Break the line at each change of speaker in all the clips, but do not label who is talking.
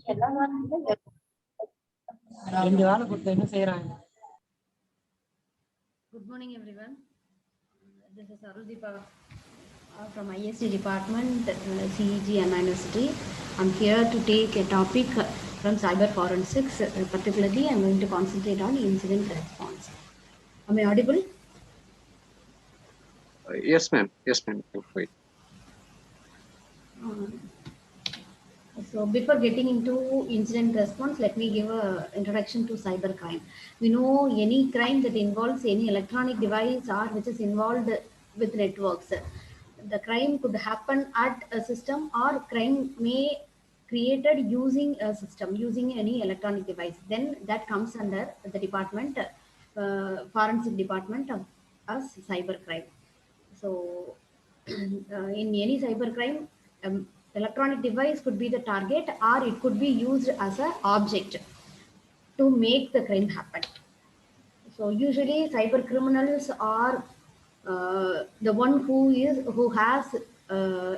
Good morning, everyone. This is Arul Deepa from IST department, CEG and University. I'm here to take a topic from cyber forensics. Particularly, I'm going to concentrate on incident response. Am I audible?
Yes, ma'am. Yes, ma'am. Wait.
So before getting into incident response, let me give an introduction to cybercrime. We know any crime that involves any electronic device or which is involved with networks. The crime could happen at a system, or crime may created using a system, using any electronic device. Then that comes under the department, forensic department of as cybercrime. So in any cybercrime, electronic device could be the target, or it could be used as an object to make the crime happen. So usually cyber criminals are the one who has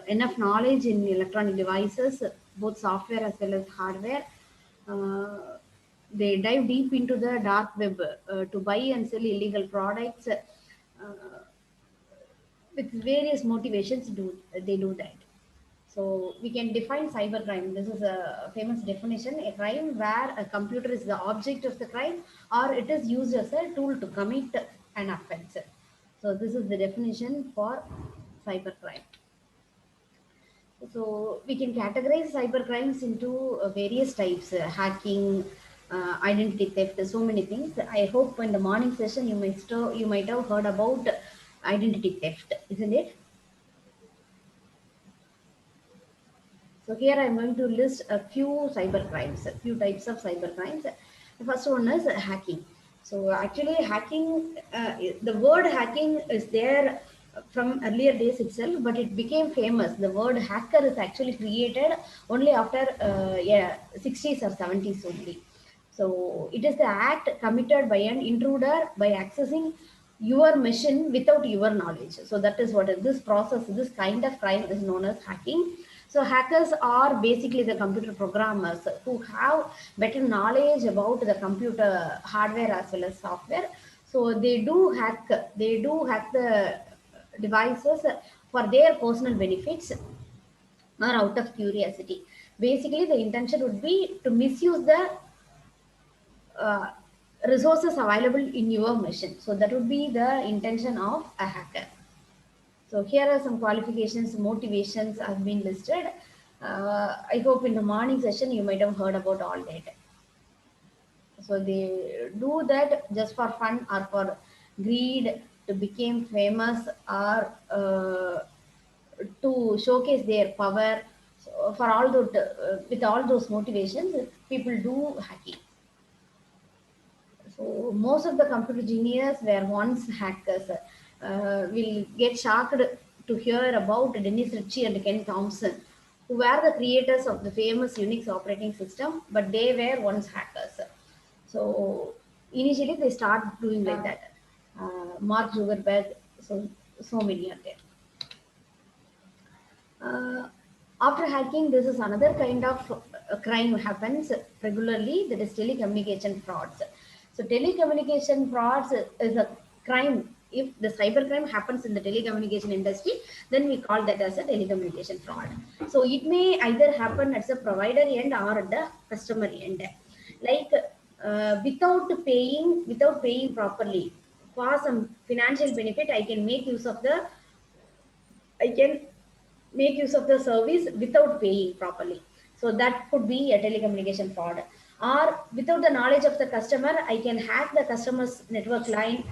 enough knowledge in electronic devices, both software as well as hardware. They dive deep into the dark web to buy and sell illegal products. With various motivations they do that. So we can define cybercrime. This is a famous definition: a crime where a computer is the object of the crime, or it is used as a tool to commit an offense. So this is the definition for cybercrime. So we can categorize cybercrimes into various types: hacking, identity theft, so many things. I hope in the morning session you might have heard about identity theft, isn't it? So here I'm going to list a few cybercrimes, a few types of cybercrimes. The first one is hacking. So actually hacking, the word hacking is there from earlier days itself, but it became famous. The word hacker is actually created only after 60s or 70s only. So it is the act committed by an intruder by accessing your machine without your knowledge. So that is what is this process. This kind of crime is known as hacking. So hackers are basically the computer programmers who have better knowledge about the computer hardware as well as software. So they do hack the devices for their personal benefits or out of curiosity. Basically, the intention would be to misuse the uh, resources available in your machine. So that would be the intention of a hacker. So here are some qualifications, motivations have been listed. I hope in the morning session you might have heard about all that. So they do that just for fun or for greed, to become famous, or to showcase their power. So for all those, with all those motivations, people do hacking. So most of the computer genius were once hackers. Will get shocked to hear about Dennis Ritchie and Ken Thompson, who were the creators of the famous Unix operating system, but they were once hackers. So initially they start doing like that. Mark Zuckerberg, so many are there. After hacking, this is another kind of crime happens regularly, that is telecommunication frauds. So telecommunication frauds is a crime. If the cybercrime happens in the telecommunication industry, then we call that as a telecommunication fraud. So it may either happen at the provider end or at the customer end. Like without paying properly for some financial benefit, I can make use of the service without paying properly. So that could be a telecommunication fraud. Or without the knowledge of the customer, I can hack the customer's network line.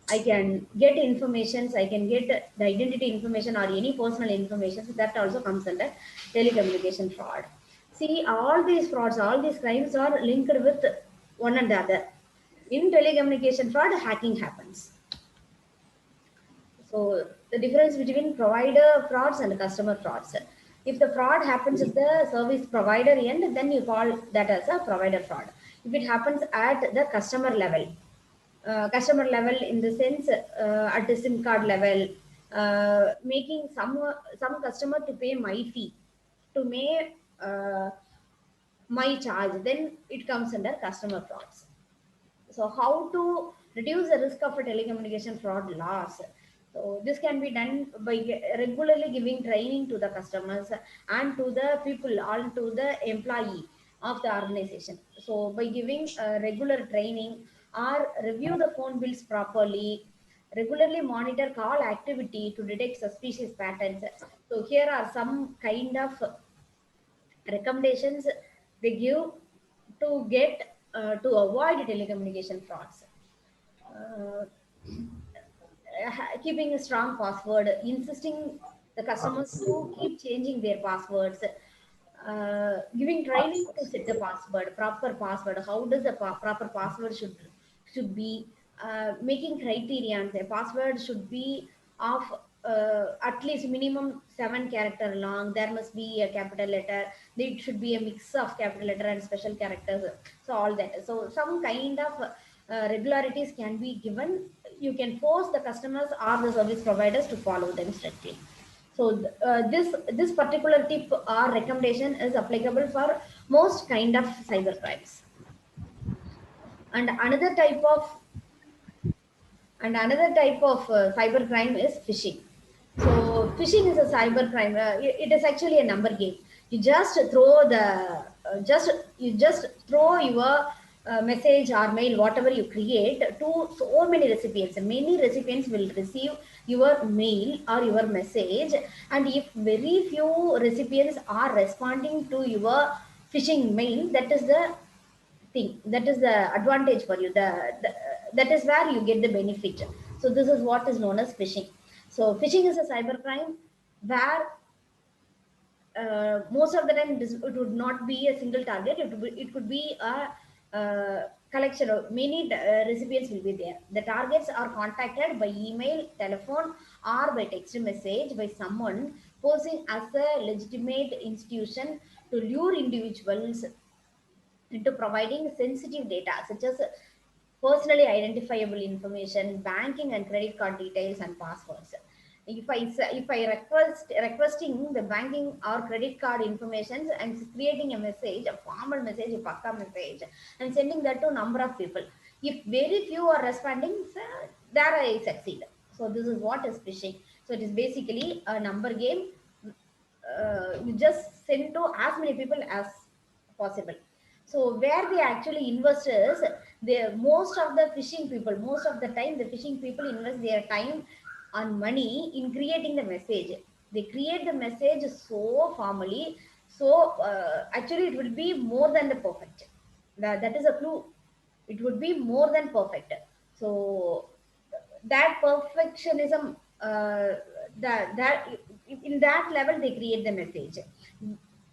I can get information. I can get the identity information or any personal information. So that also comes under telecommunication fraud. See, all these frauds, all these crimes are linked with one another. In telecommunication fraud, hacking happens. So the difference between provider frauds and customer frauds. If the fraud happens at the service provider end, then you call that as a provider fraud. If it happens at the customer level in the sense at the SIM card level, making some customer to pay my fee to may my charge, then it comes under customer frauds. So how to reduce the risk of a telecommunication fraud loss? So this can be done by regularly giving training to the customers and to the people, all to the employee of the organization. So by giving regular training or review the phone bills properly, regularly monitor call activity to detect suspicious patterns. So here are some kind of recommendations they give to get to avoid telecommunication frauds. Uh, Keeping a strong password, insisting the customers to keep changing their passwords, giving training to set the password, proper password. How does the proper password should be? Making criterion. The password should be of at least minimum 7 character long. There must be a capital letter. It should be a mix of capital letter and special characters. So all that. So some kind of regularities can be given. You can force the customers or the service providers to follow them strictly. So this particular tip or recommendation is applicable for most kind of cyber crimes. And another type of cyber crime is phishing. So phishing is a cyber crime. It is actually a number game. You just throw the just throw your message or mail, whatever you create, to so many recipients. Many recipients will receive your mail or your message, and if very few recipients are responding to your phishing mail, that is the thing, that is the advantage for you, the that is where you get the benefit. So this is what is known as phishing. So phishing is a cyber crime where most of the time it would not be a single target. It could be a collection of many recipients will be there. The targets are contacted by email, telephone, or by text message by someone posing as a legitimate institution to lure individuals into providing sensitive data such as personally identifiable information, banking and credit card details, and passwords. If I requesting the banking or credit card information, I'm creating a message, a formal message, a pakka message, and sending that to a number of people. If very few are responding, so there I succeed. So this is what is phishing. So it is basically a number game. You just send to as many people as possible. So where they actually investors, they most of the phishing people, most of the time the phishing people invest their time and money in creating the message. They create the message so formally, so actually it will be more than the perfect. That is a clue. It would be more than perfect. So that perfectionism, that in that level they create the message.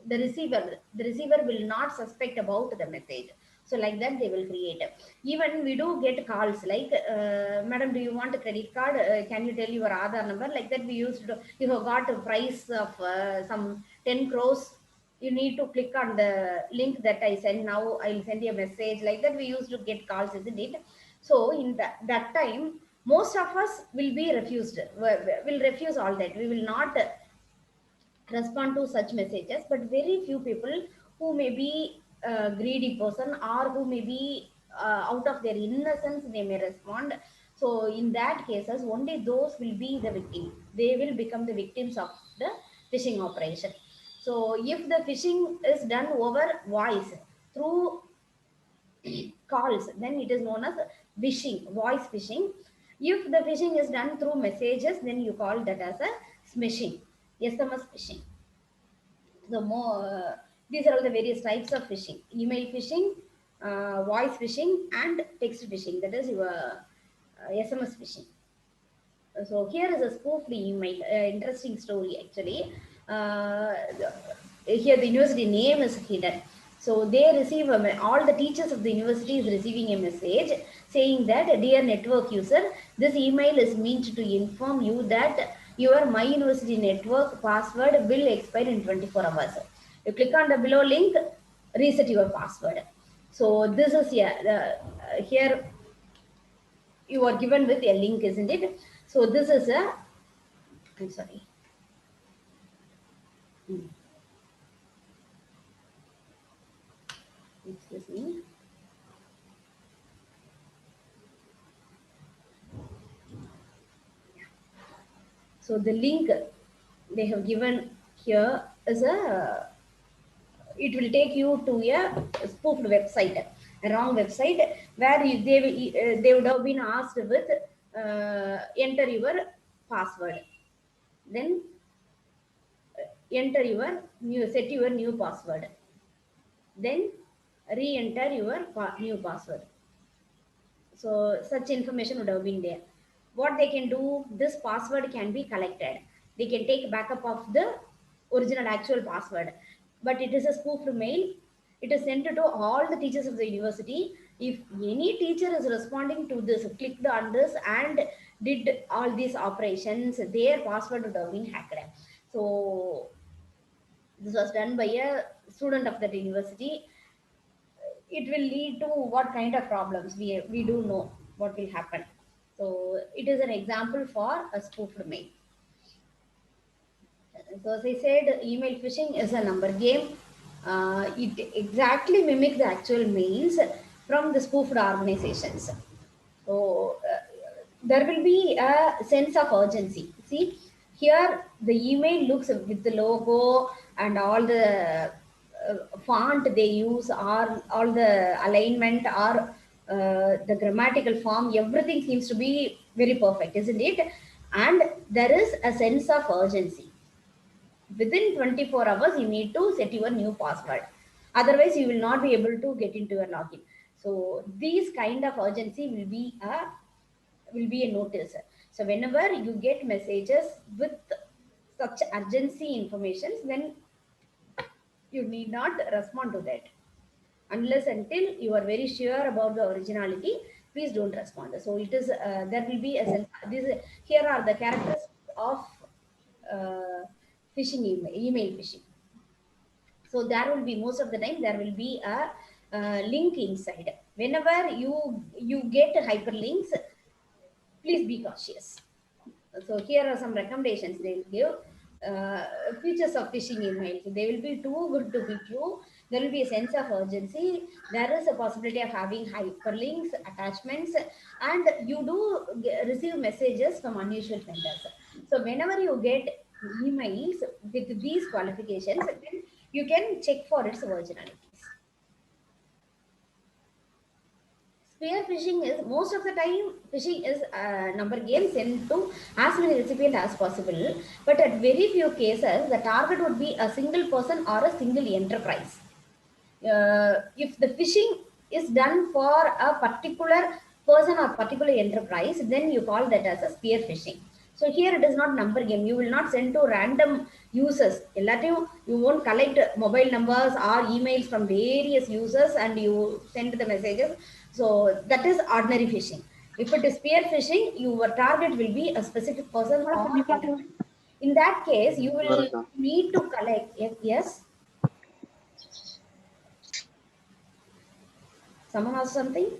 The receiver will not suspect about the message. So like that they will create. Even we do get calls like, madam, do you want a credit card? Can you tell your Aadhaar number? Like that we used to, you have got a price of some 10 crores, you need to click on the link that I send. Now I'll send you a message. Like that we used to get calls, isn't it? So in that time, most of us will be refused, will refuse all that. We will not respond to such messages. But very few people who may be a greedy person, or who may be out of their innocence, they may respond. So in that cases, only those will be the victim. They will become the victims of the phishing operation. So if the phishing is done over voice through calls, then it is known as phishing, voice phishing. If the phishing is done through messages, then you call that as a smishing, SMS phishing. The more these are all the various types of phishing: email phishing, voice phishing, and text phishing, that is your SMS phishing. So here is a spoofed email, interesting story actually. Here the university name is hidden. So they receive all the teachers of the university is receiving a message saying that, dear network user, this email is meant to inform you that your my university network password will expire in 24 hours. You click on the below link, reset your password. So this is, yeah, here you are given with a link, isn't it? So this is a, I'm sorry. Excuse me. So the link they have given here is it will take you to a spoofed website, a wrong website, where they would have been asked with enter your password, then enter your set your new password, then re-enter your new password. So such information would have been there. What they can do, this password can be collected. They can take backup of the original actual password. But it is a spoofed mail. It is sent to all the teachers of the university. If any teacher is responding to this, clicked on this and did all these operations, their password would have been hacked. So this was done by a student of that university. It will lead to what kind of problems we do know what will happen. So it is an example for a spoofed mail. So as I said, email phishing is a number game. It exactly mimics the actual mails from the spoofed organizations. So there will be a sense of urgency. See, here the email looks with the logo and all the font they use, or all the alignment, or the grammatical form, everything seems to be very perfect, isn't it? And there is a sense of urgency. Within 24 hours you need to set your new password, otherwise you will not be able to get into your login. So these kind of urgency will be a notice. So whenever you get messages with such urgency information, then you need not respond to that unless until you are very sure about the originality. Please don't respond. So it is there will be a sense. Here are the characteristics of uh, phishing email phishing. So there will be, most of the time there will be a link inside. Whenever you get hyperlinks, please be cautious. So here are some recommendations they will give. Features of phishing emails. They will be too good to be true. There will be a sense of urgency. There is a possibility of having hyperlinks, attachments, and you do receive messages from unusual vendors. So whenever you get emails with these qualifications, then you can check for its originalities. Spear phishing is, most of the time phishing is a number game sent to as many recipients as possible, but at very few cases the target would be a single person or a single enterprise. If the phishing is done for a particular person or particular enterprise, then you call that as a spear phishing. So here it is not number game. You will not send to random users. You won't collect mobile numbers or emails from various users and you send the messages. So that is ordinary phishing. If it is spear phishing, your target will be a specific person or enterprise. In that case, you will need to collect. Yes, someone has something.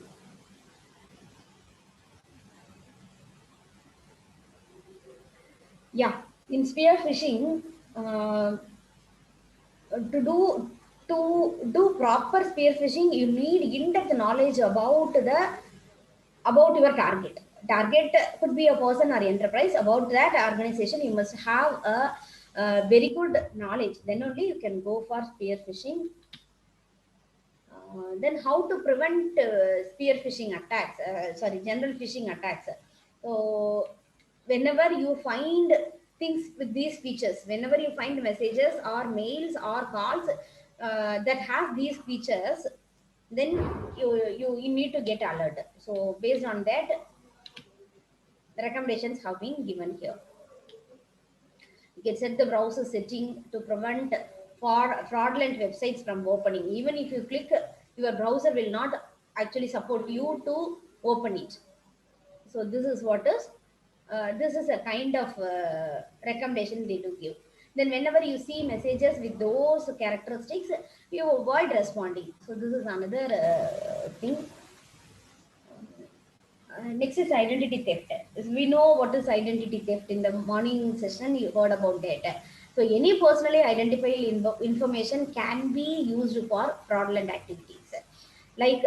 Yeah, in spear phishing, to do proper spear phishing, you need in-depth knowledge about your target. Target could be a person or enterprise. About that organization, you must have very good knowledge. Then only you can go for spear phishing. Then how to prevent spear phishing attacks, sorry, general phishing attacks. So whenever you find things with these features, whenever you find messages or mails or calls that have these features, then you need to get alert. So based on that, the recommendations have been given here. You can set the browser setting to prevent fraudulent websites from opening. Even if you click, your browser will not actually support you to open it. So this is a kind of recommendation they do give. Then whenever you see messages with those characteristics, you avoid responding. So this is another thing. Next is identity theft. As we know what is identity theft. In the morning session, you heard about that. So any personally identifiable information can be used for fraudulent activities. like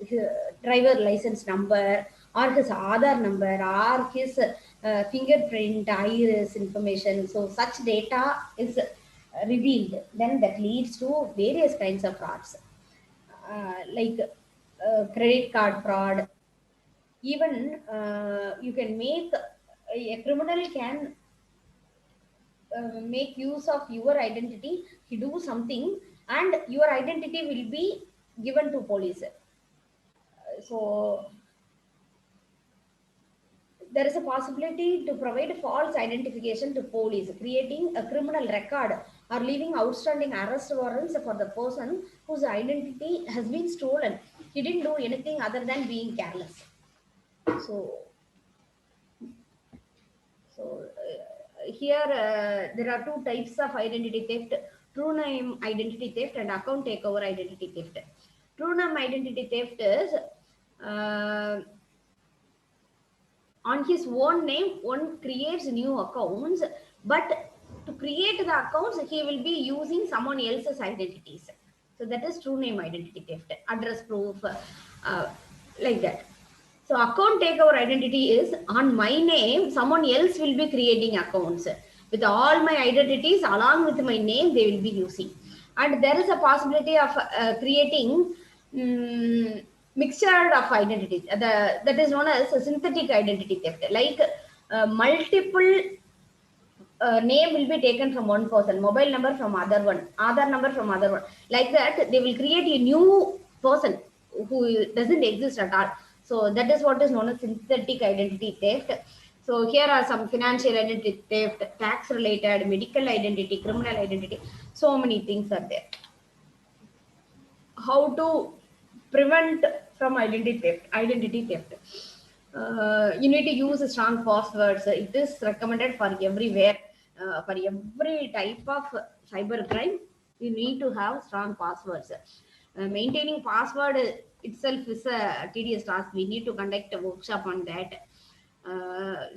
his driver license number, or his Aadhaar number, or his fingerprint, iris information. So such data is revealed. Then that leads to various kinds of frauds, like credit card fraud. Even you can make a criminal can make use of your identity. He do something, and your identity will be given to police. So there is a possibility to provide false identification to police, creating a criminal record or leaving outstanding arrest warrants for the person whose identity has been stolen. He didn't do anything other than being careless. So, here there are two types of identity theft: true name identity theft and account takeover identity theft. True name identity theft is uh, on his own name, one creates new accounts, but to create the accounts, he will be using someone else's identities. So that is true name identity theft, address proof, like that. So account takeover identity is on my name, someone else will be creating accounts with all my identities along with my name, they will be using. And there is a possibility of creating mixture of identities. That is known as a synthetic identity theft. Like multiple name will be taken from one person, mobile number from other one, Aadhaar number from other one. Like that, they will create a new person who doesn't exist at all. So that is what is known as synthetic identity theft. So here are some financial identity theft, tax related, medical identity, criminal identity. So many things are there. How to prevent from identity theft. You need to use strong passwords. It is recommended for everywhere, for every type of cyber crime. You need to have strong passwords. Maintaining password itself is a tedious task. We need to conduct a workshop on that.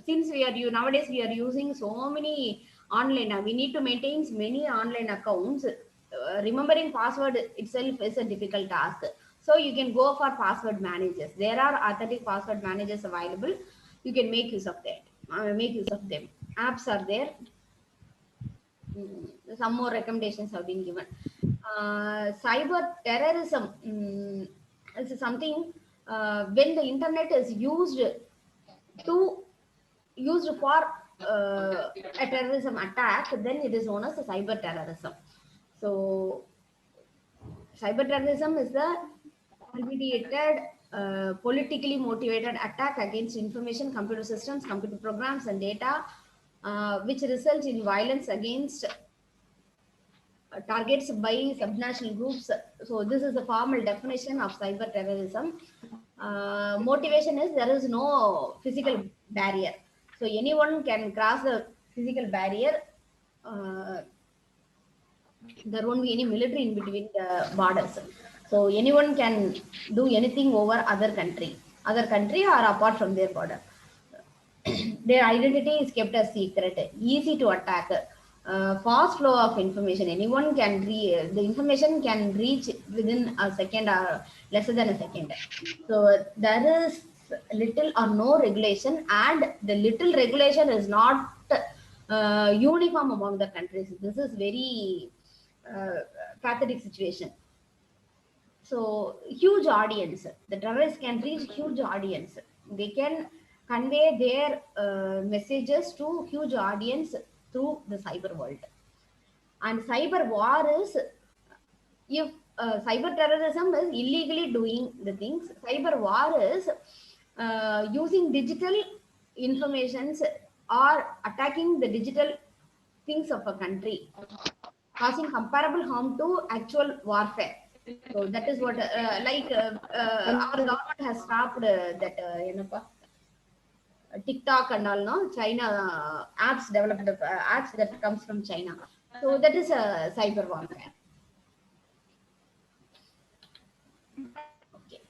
Since nowadays we are using so many online, we need to maintain many online accounts. Remembering password itself is a difficult task. So you can go for password managers. There are authentic password managers available. You can make use of that. Make use of them. Apps are there. Some more recommendations have been given. Cyber terrorism, is something when the internet is to used for a terrorism attack, then it is known as a cyber terrorism. So cyber terrorism is the mediated, politically motivated attack against information, computer systems, computer programs, and data, which result in violence against targets by subnational groups. So this is the formal definition of cyber terrorism. Motivation is there is no physical barrier. So anyone can cross the physical barrier. Uh, there won't be any military in between the borders. So anyone can do anything over other country or apart from their border. Their identity is kept as secret, easy to attack, fast flow of information. Anyone can the information can reach within a second or lesser than a second. So there is little or no regulation, and the little regulation is not uniform among the countries. This is very uh, pathetic situation. So huge audience, the terrorists can reach huge audience. They can convey their messages to huge audience through the cyber world. And cyber war is, if cyber terrorism is illegally doing the things, cyber war is using digital informations or attacking the digital things of a country, causing comparable harm to actual warfare. So that is what, our government has stopped that, TikTok and all, no, China apps developed, apps that comes from China. So that is a cyber warfare. Okay.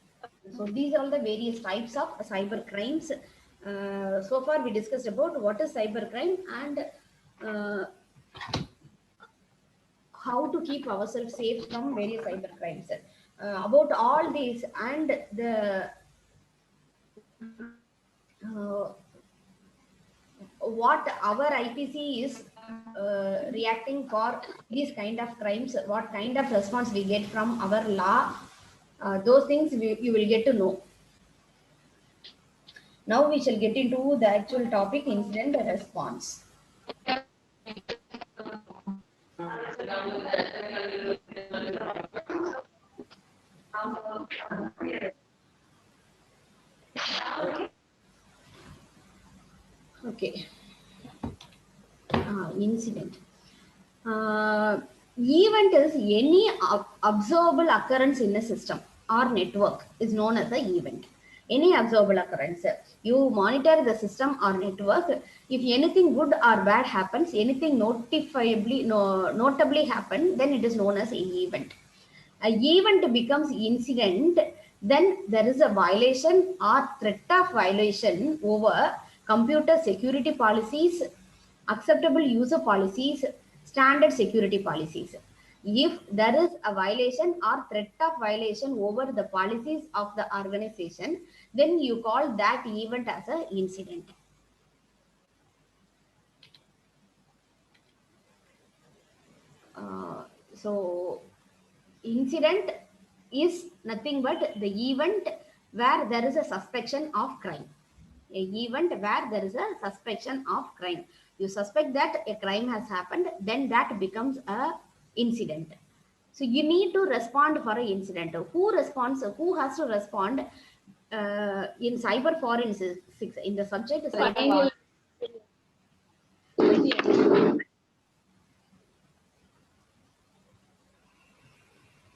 So these are the various types of cyber crimes. So far we discussed about what is cyber crime and uh, how to keep ourselves safe from various cyber crimes. about all these and the uh, what our IPC is reacting for these kind of crimes, what kind of response we get from our law, those things you will get to know. Now we shall get into the actual topic, incident response. Okay, incident. Event is any observable occurrence in a system or network is known as an event. Any observable occurrence. You monitor the system or network. If anything good or bad happens, anything notably happen, then it is known as an event. An event becomes incident, then there is a violation or threat of violation over computer security policies, acceptable user policies, standard security policies. If there is a violation or threat of violation over the policies of the organization, then you call that event as an incident. So incident is nothing but the event where there is a suspicion of crime. A event where there is a suspicion of crime. You suspect that a crime has happened, then that becomes a incident. So you need to respond for an incident. Who responds? Who has to respond? In cyber forensics, in the subject cyber.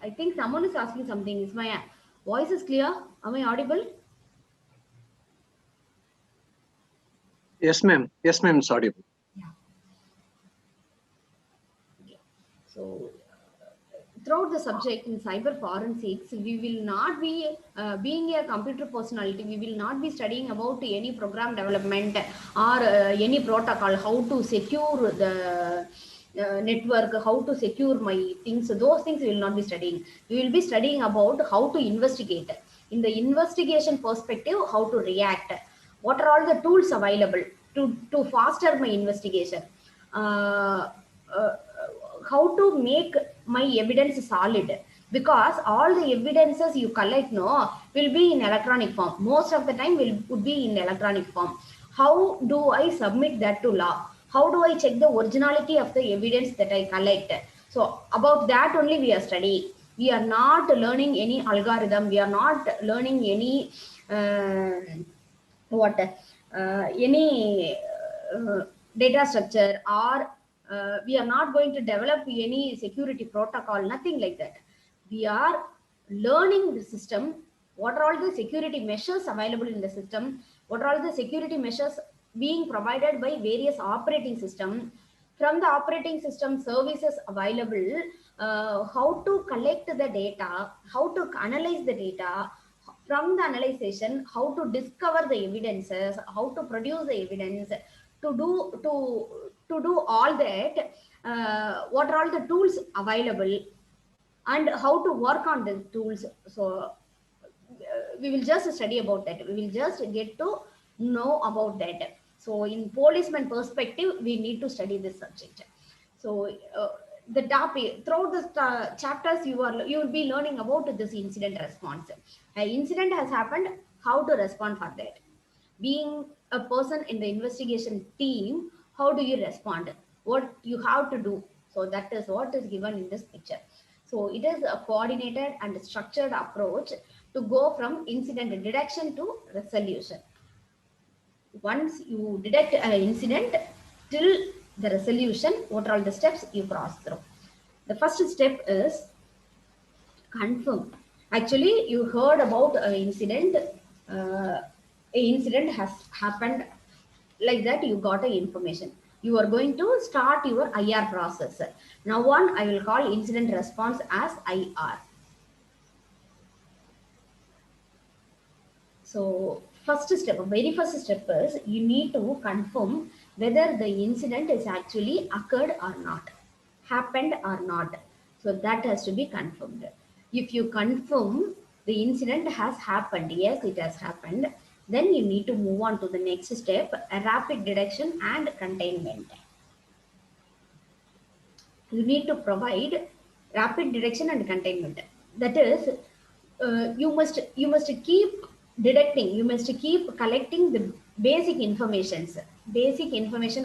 I think someone is asking something. Is my voice is clear? Am I audible?
Yes, ma'am. Yes, ma'am. It's audible.
Yeah. Okay. So throughout the subject in cyber forensics, we will not be being a computer personality. We will not be studying about any program development or any protocol, how to secure the network, how to secure my things. So those things we will not be studying. We will be studying about how to investigate. In the investigation perspective, how to react. What are all the tools available to foster my investigation? Uh, uh, how to make my evidence solid, because all the evidences you collect no will be in electronic form. Most of the time would be in electronic form. How do I submit that to law? How do I check the originality of the evidence that I collect? So about that only we are studying. We are not learning any algorithm, we are not learning any uh, what any data structure, or we are not going to develop any security protocol, nothing like that. We are learning the system, what are all the security measures available in the system, what are all the security measures being provided by various operating system, from the operating system services available, how to collect the data, how to analyze the data, from the analyzation, how to discover the evidences, how to produce the evidence, to do all that, what are all the tools available, and how to work on the tools. So we will just study about that. We will just get to know about that. So in policeman perspective, we need to study this subject. So the topic throughout the chapters, you will be learning about this incident response. An incident has happened, how to respond for that. Being a person in the investigation team, how do you respond? What you have to do? So that is what is given in this picture. So it is a coordinated and structured approach to go from incident detection to resolution. Once you detect an incident till the resolution, what are all the steps you cross through? The first step is confirm. Actually, you heard about an incident. A incident has happened, like that. You got a information. You are going to start your IR process. Now, one I will call incident response as IR. So first step, very first step is you need to confirm whether the incident is actually occurred or not, happened or not. So that has to be confirmed. If you confirm the incident has happened, yes, it has happened, then you need to move on to the next step, a rapid detection and containment. You need to provide rapid detection and containment. That is, you must keep detecting, you must keep collecting the basic information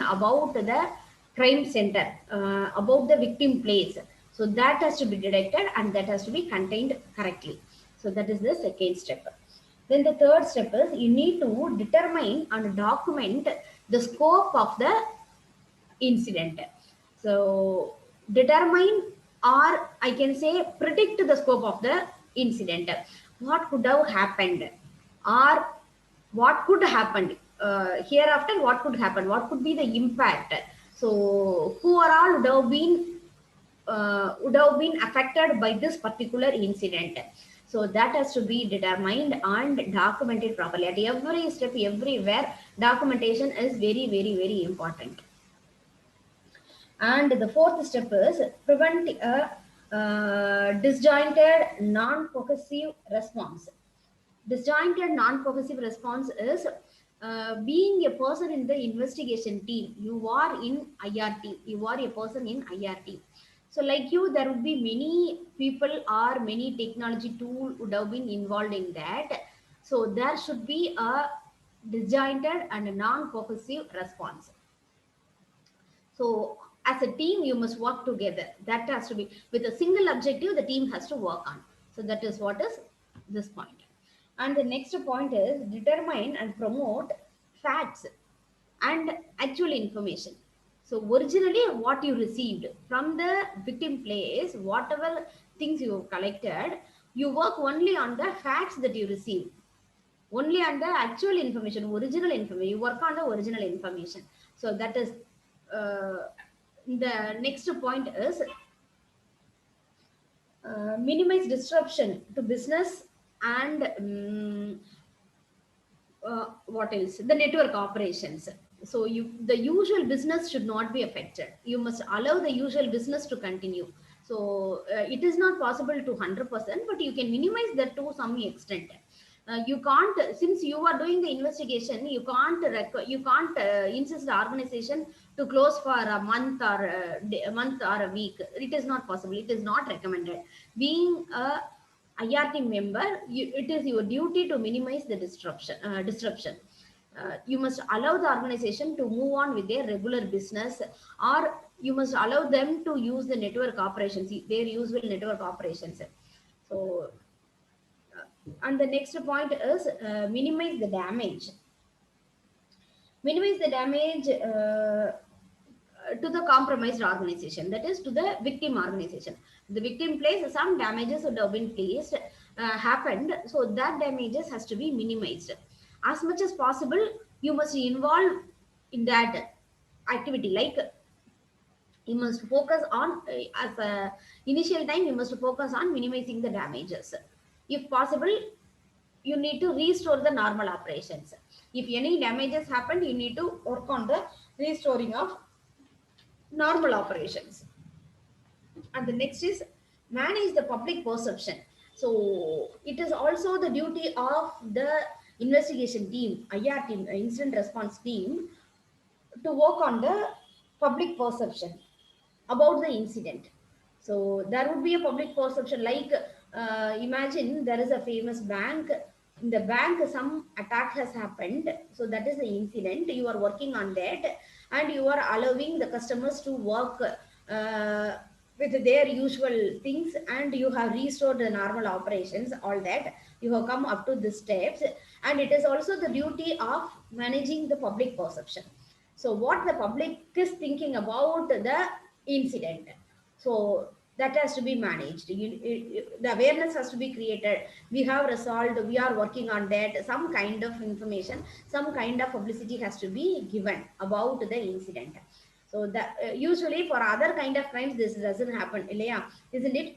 about the crime center, about the victim place. So that has to be detected and that has to be contained correctly. So that is the second step. Then the third step is you need to determine and document the scope of the incident. So determine, or I can say predict the scope of the incident. What could have happened, or what could happen hereafter? What could happen? What could be the impact? So who are all would have been affected by this particular incident. So that has to be determined and documented properly at every step, everywhere. Documentation is very, very, very important. And the fourth step is prevent a disjointed, non-cohesive response. Disjointed, non-cohesive response is being a person in the investigation team. You are in IR team. You are a person in IR team. So, like you, there would be many people or many technology tool would have been involved in that. So, there should be a disjointed and a non-cohesive response. So as a team, you must work together. That has to be with a single objective, the team has to work on. So that is what is this point. And the next point is determine and promote facts and actual information. So originally what you received from the victim place, whatever things you collected, you work only on the facts that you received, only on the actual information, original information. You work on the original information. So that is the next point is minimize disruption to business and what else? The network operations. So the usual business should not be affected. You must allow the usual business to continue. So it is not possible to 100%, but you can minimize that to some extent. You can't, since you are doing the investigation, you can't insist the organization to close for a month or a week. It is not possible. It is not recommended. Being a IRT member, it is your duty to minimize the disruption. You must allow the organization to move on with their regular business, or you must allow them to use the network operations, their usual network operations. So, and the next point is minimize the damage. Minimize the damage to the compromised organization, that is to the victim organization. The victim place, some damages would have been placed, happened, so that damages has to be minimized. As much as possible, you must involve in that activity. Like you must focus on, as a initial time, you must focus on minimizing the damages. If possible, you need to restore the normal operations. If any damages happen, you need to work on the restoring of normal operations. And the next is manage the public perception. So it is also the duty of the investigation team, IR team, incident response team, to work on the public perception about the incident. So there would be a public perception, like imagine there is a famous bank. In the bank, some attack has happened. So that is the incident. You are working on that, and you are allowing the customers to work with their usual things, and you have restored the normal operations. All that you have come up to the steps, and it is also the duty of managing the public perception. So what the public is thinking about the incident, so that has to be managed. The awareness has to be created. We have resolved, we are working on that. Some kind of information, some kind of publicity has to be given about the incident. So that usually for other kind of crimes this doesn't happen, isn't it?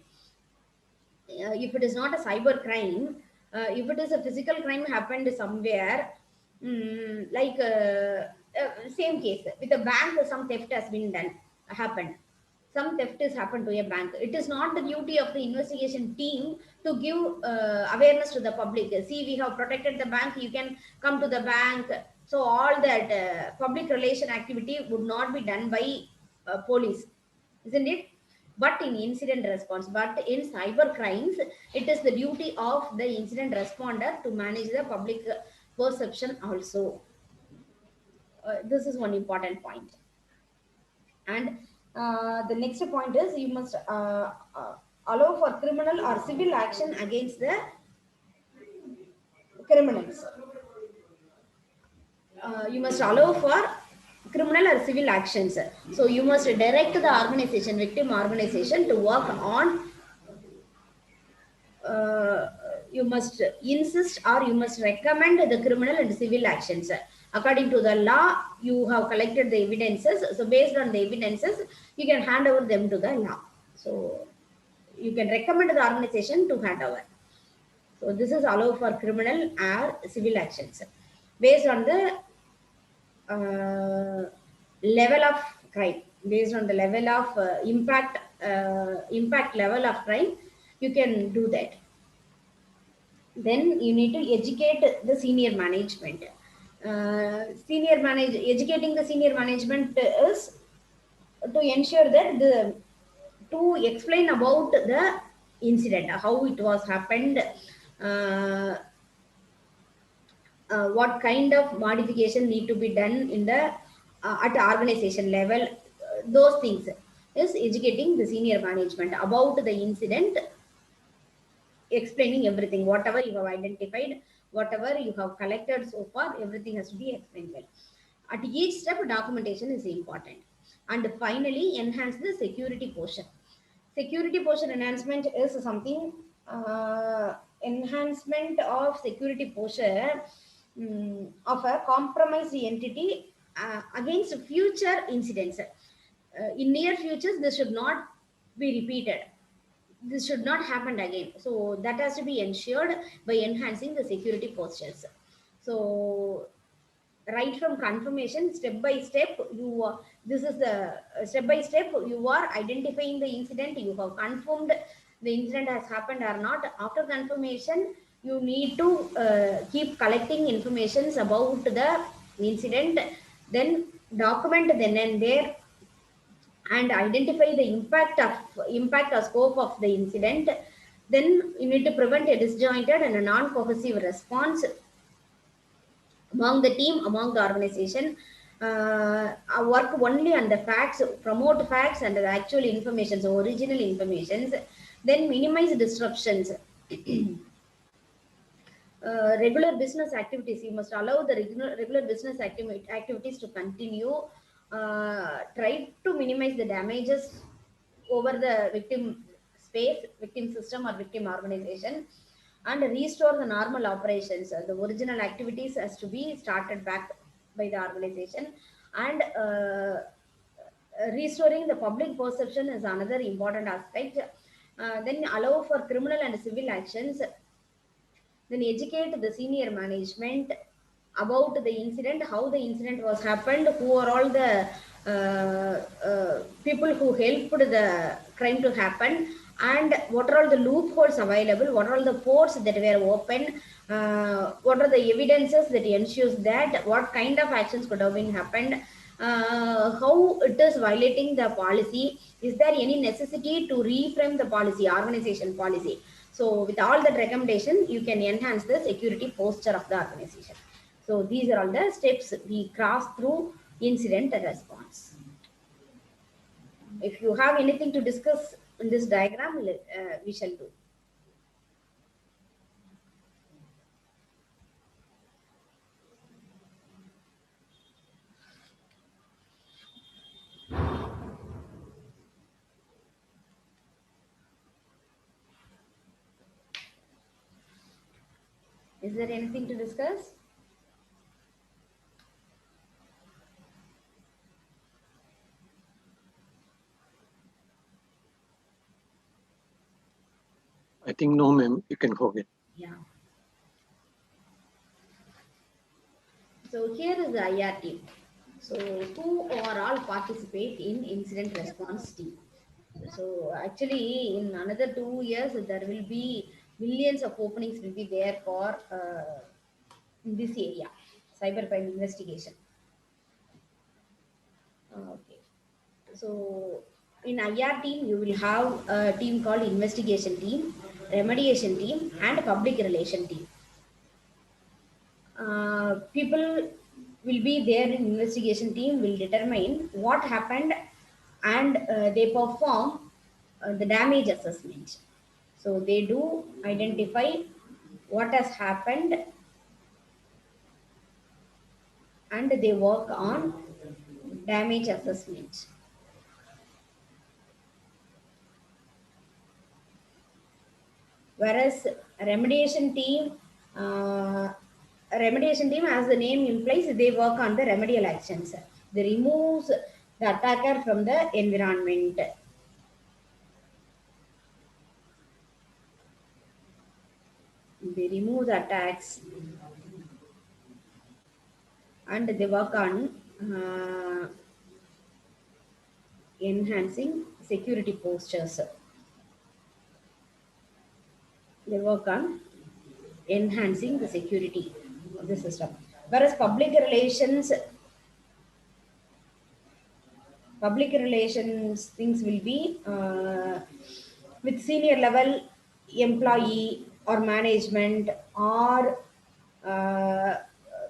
If it is not a cyber crime, if it is a physical crime happened somewhere, like same case with the bank, some theft has been done, happened. some theft has happened to a bank. It is not the duty of the investigation team to give awareness to the public. See, we have protected the bank, you can come to the bank. So all that public relation activity would not be done by police, isn't it? But in incident response, but in cyber crimes, it is the duty of the incident responder to manage the public perception also. This is one important point. And the next point is you must allow for criminal or civil action against the criminals. You must allow for criminal or civil actions. So you must direct the organization, victim organization, to work on. Uh, you must insist or you must recommend the criminal and civil actions. According to the law, you have collected the evidences. So based on the evidences, you can hand over them to the law. So you can recommend the organization to hand over. So this is allowed for criminal or civil actions based on the level of crime, based on the level of impact level of crime. You can do that. Then you need to educate the senior management. Educating the senior management is to ensure that to explain about the incident, how it was happened, uh, what kind of modification need to be done in the at organization level. Those things is educating the senior management about the incident, explaining everything, whatever you have identified, whatever you have collected so far, everything has to be explained well. At each step, documentation is important. And finally, enhance the security portion. Security portion enhancement is something, enhancement of security portion of a compromised entity against future incidents. In near futures, this should not be repeated, this should not happen again. So that has to be ensured by enhancing the security postures. So right from confirmation, step by step, this is the step by step, you are identifying the incident, you have confirmed the incident has happened or not. After confirmation, you need to keep collecting informations about the incident, then document then and there, and identify the impact or scope of the incident. Then you need to prevent a disjointed and a non-cohesive response among the team, among the organization. Work only on the facts, promote facts and the actual information, so original informations. Then minimize disruptions. Regular business activities, you must allow the regular business activities to continue. Try to minimize the damages over the victim space, victim system or victim organization, and restore the normal operations. The original activities has to be started back by the organization. And restoring the public perception is another important aspect. Then allow for criminal and civil actions. Then educate the senior management about the incident, how the incident was happened, who are all the people who helped the crime to happen, and what are all the loopholes available, what are all the ports that were open, what are the evidences that ensures that, what kind of actions could have been happened, how it is violating the policy, is there any necessity to reframe the policy, organization policy. So with all that recommendation, you can enhance the security posture of the organization. So these are all the steps we cross through incident response. If you have anything to discuss in this diagram, we shall do. Is there anything to discuss?
I think no, ma'am. You can go ahead.
Yeah. So here is the IR team. So who or all participate in incident response team? So actually, in another 2 years, there will be millions of openings will be there for in this area, cybercrime investigation. Okay. So in IR team, you will have a team called investigation team, remediation team, and public relation team. People will be there in investigation team will determine what happened, and they perform the damage assessment. So they do identify what has happened, and they work on damage assessment. Whereas remediation team, uh, remediation team, as the name implies, they work on the remedial actions. They remove the attacker from the environment. They remove the attacks, and they work on enhancing security postures. They work on enhancing the security of the system. Whereas public relations things will be with senior level employee or management or uh,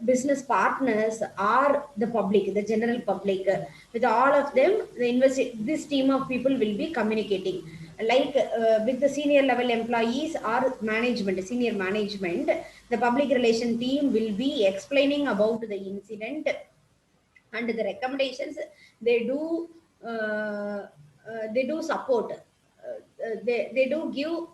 business partners or the public, the general public. With all of them, this team of people will be communicating. Like with the senior level employees or management, senior management, the public relation team will be explaining about the incident and the recommendations they do. They do support. They do give.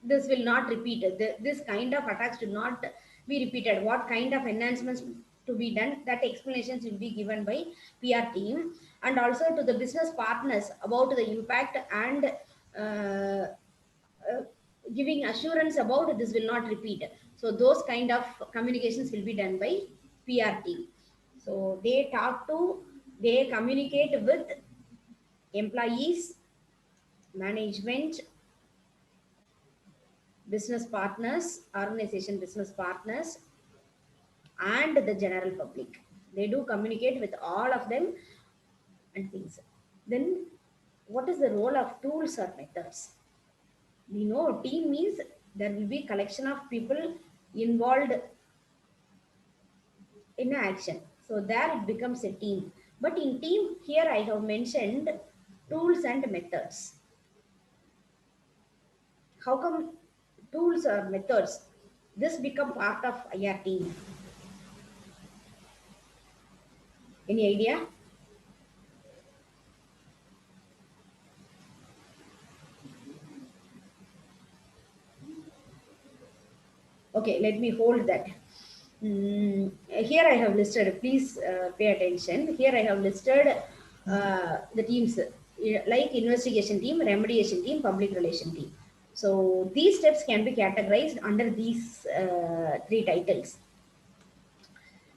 This will not repeat. This kind of attacks do not be repeated. What kind of enhancements to be done? That explanations will be given by PR team, and also to the business partners about the impact, and uh, uh, giving assurance about this will not repeat. So those kind of communications will be done by PR team. So they communicate with employees, management, business partners, organization business partners, and the general public. They do communicate with all of them and things. Then, what is the role of tools or methods? We know team means there will be collection of people involved in action. So there it becomes a team. But in team, here I have mentioned tools and methods. How come tools or methods? This become part of IR team. Any idea? Okay, let me hold that. Here I have listed, please pay attention. Here I have listed the teams like investigation team, remediation team, public relation team. So these steps can be categorized under these three titles.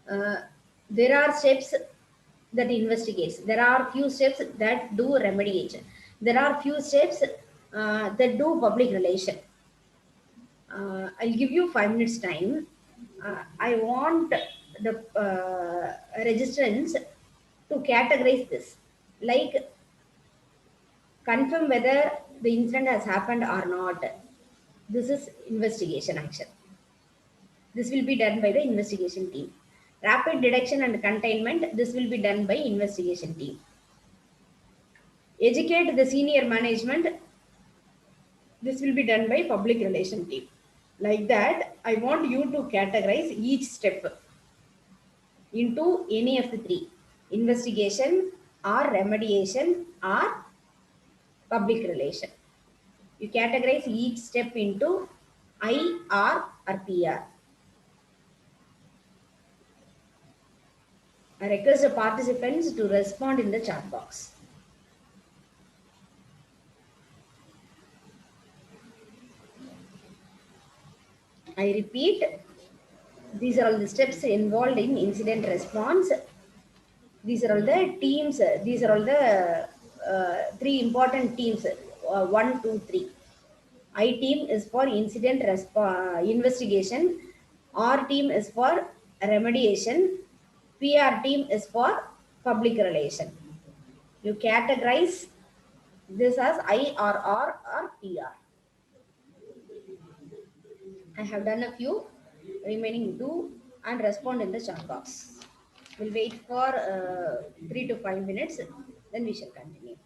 Uh, there are steps that investigates. There are few steps that do remediation. There are few steps that do public relation. I'll give you 5 minutes time. I want the registrants to categorize this, like confirm whether the incident has happened or not. This is investigation action. This will be done by the investigation team. Rapid detection and containment. This will be done by investigation team. Educate the senior management. This will be done by public relation team. Like that, I want you to categorize each step into any of the three: investigation or remediation or public relation. You categorize each step into IR or PR. I request the participants to respond in the chat box. I repeat, these are all the steps involved in incident response. These are all the teams, these are all the three important teams, 1, 2, 3. I team is for incident investigation, R team is for remediation, PR team is for public relation. You categorize this as IRR or PR. I have done a few, remaining two, and respond in the chat box. We'll wait for 3 to 5 minutes, then we shall continue.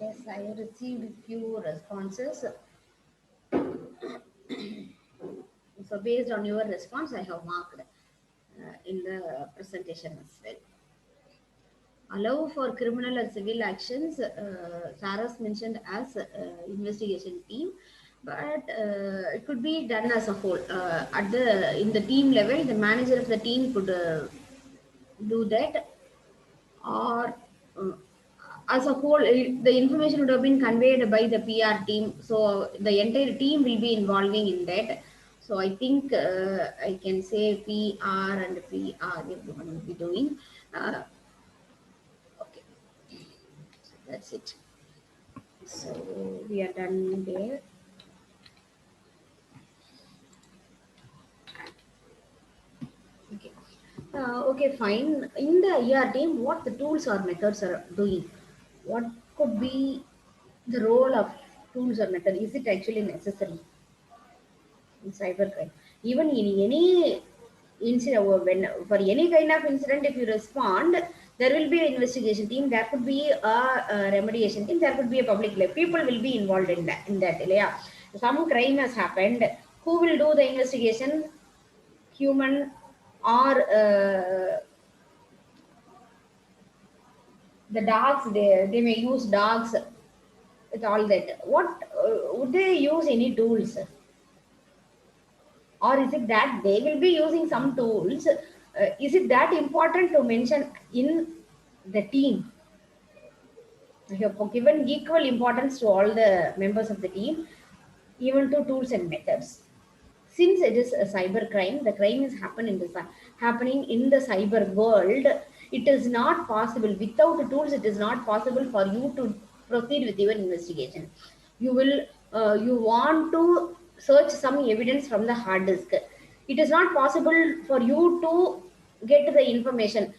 Yes, I received few responses. So based on your response, I have marked in the presentation as well. Allow for criminal or civil actions. Sarah's mentioned as investigation team, but it could be done as a whole. At the in the team level, the manager of the team could do that, or as a whole, the information would have been conveyed by the PR team. So the entire team will be involving in that. So I think I can say PR and PR everyone will be doing. Okay, so that's it. So we are done there. Okay, fine. In the ER team, what the tools or methods are doing? What could be the role of tools or method? Is it actually necessary in cybercrime? Even in any incident, or when for any kind of incident, if you respond, there will be an investigation team. There could be a remediation team. There could be a public life. People will be involved in that. Yeah, some crime has happened. Who will do the investigation? Human or the dogs, they may use dogs with all that. What would they use any tools, or is it that they will be using some tools? Is it that important to mention in the team? I have given equal importance to all the members of the team, even to tools and methods. Since it is a cyber crime, the crime is happening in the cyber world. It is not possible without the tools. It is not possible for you to proceed with your investigation. You want to search some evidence from the hard disk. It is not possible for you to get the information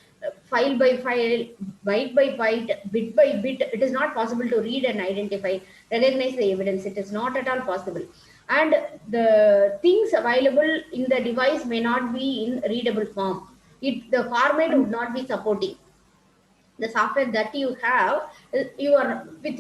file by file, byte by byte, bit by bit. It is not possible to read and identify, recognize the evidence. It is not at all possible. And the things available in the device may not be in readable form. The format would not be supporting the software that you have. You are with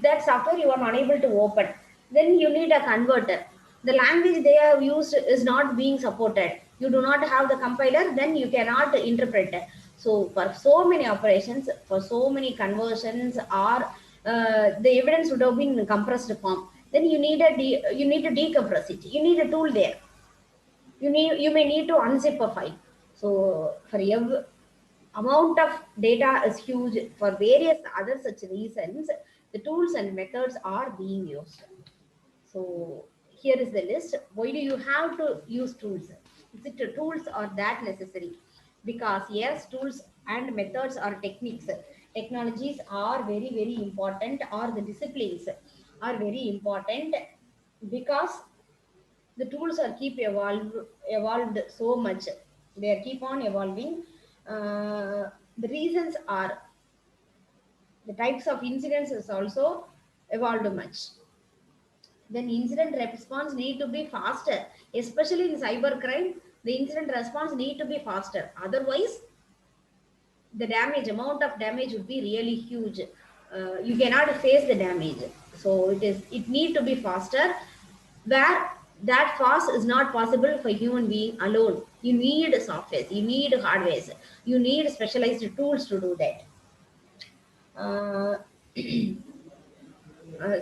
that software you are unable to open. Then you need a converter. The language they have used is not being supported. You do not have the compiler, then you cannot interpret it. So for so many operations, for so many conversions, or the evidence would have been in compressed form. Then you need to decompress it. You need a tool there. You may need to unzip a file. So for every amount of data is huge, for various other such reasons, the tools and methods are being used. So here is the list. Why do you have to use tools? Is it the tools are that necessary? Because yes, tools and methods are techniques. Technologies are very very important, or the disciplines are very important, because the tools are evolved so much. They keep on evolving. The reasons are the types of incidents is also evolved much. Then incident response need to be faster, especially in cybercrime. The incident response need to be faster. Otherwise, the amount of damage would be really huge. You cannot face the damage. So it need to be faster. Where that fast is not possible for human being alone. You need software, you need hardware, you need specialized tools to do that. Uh,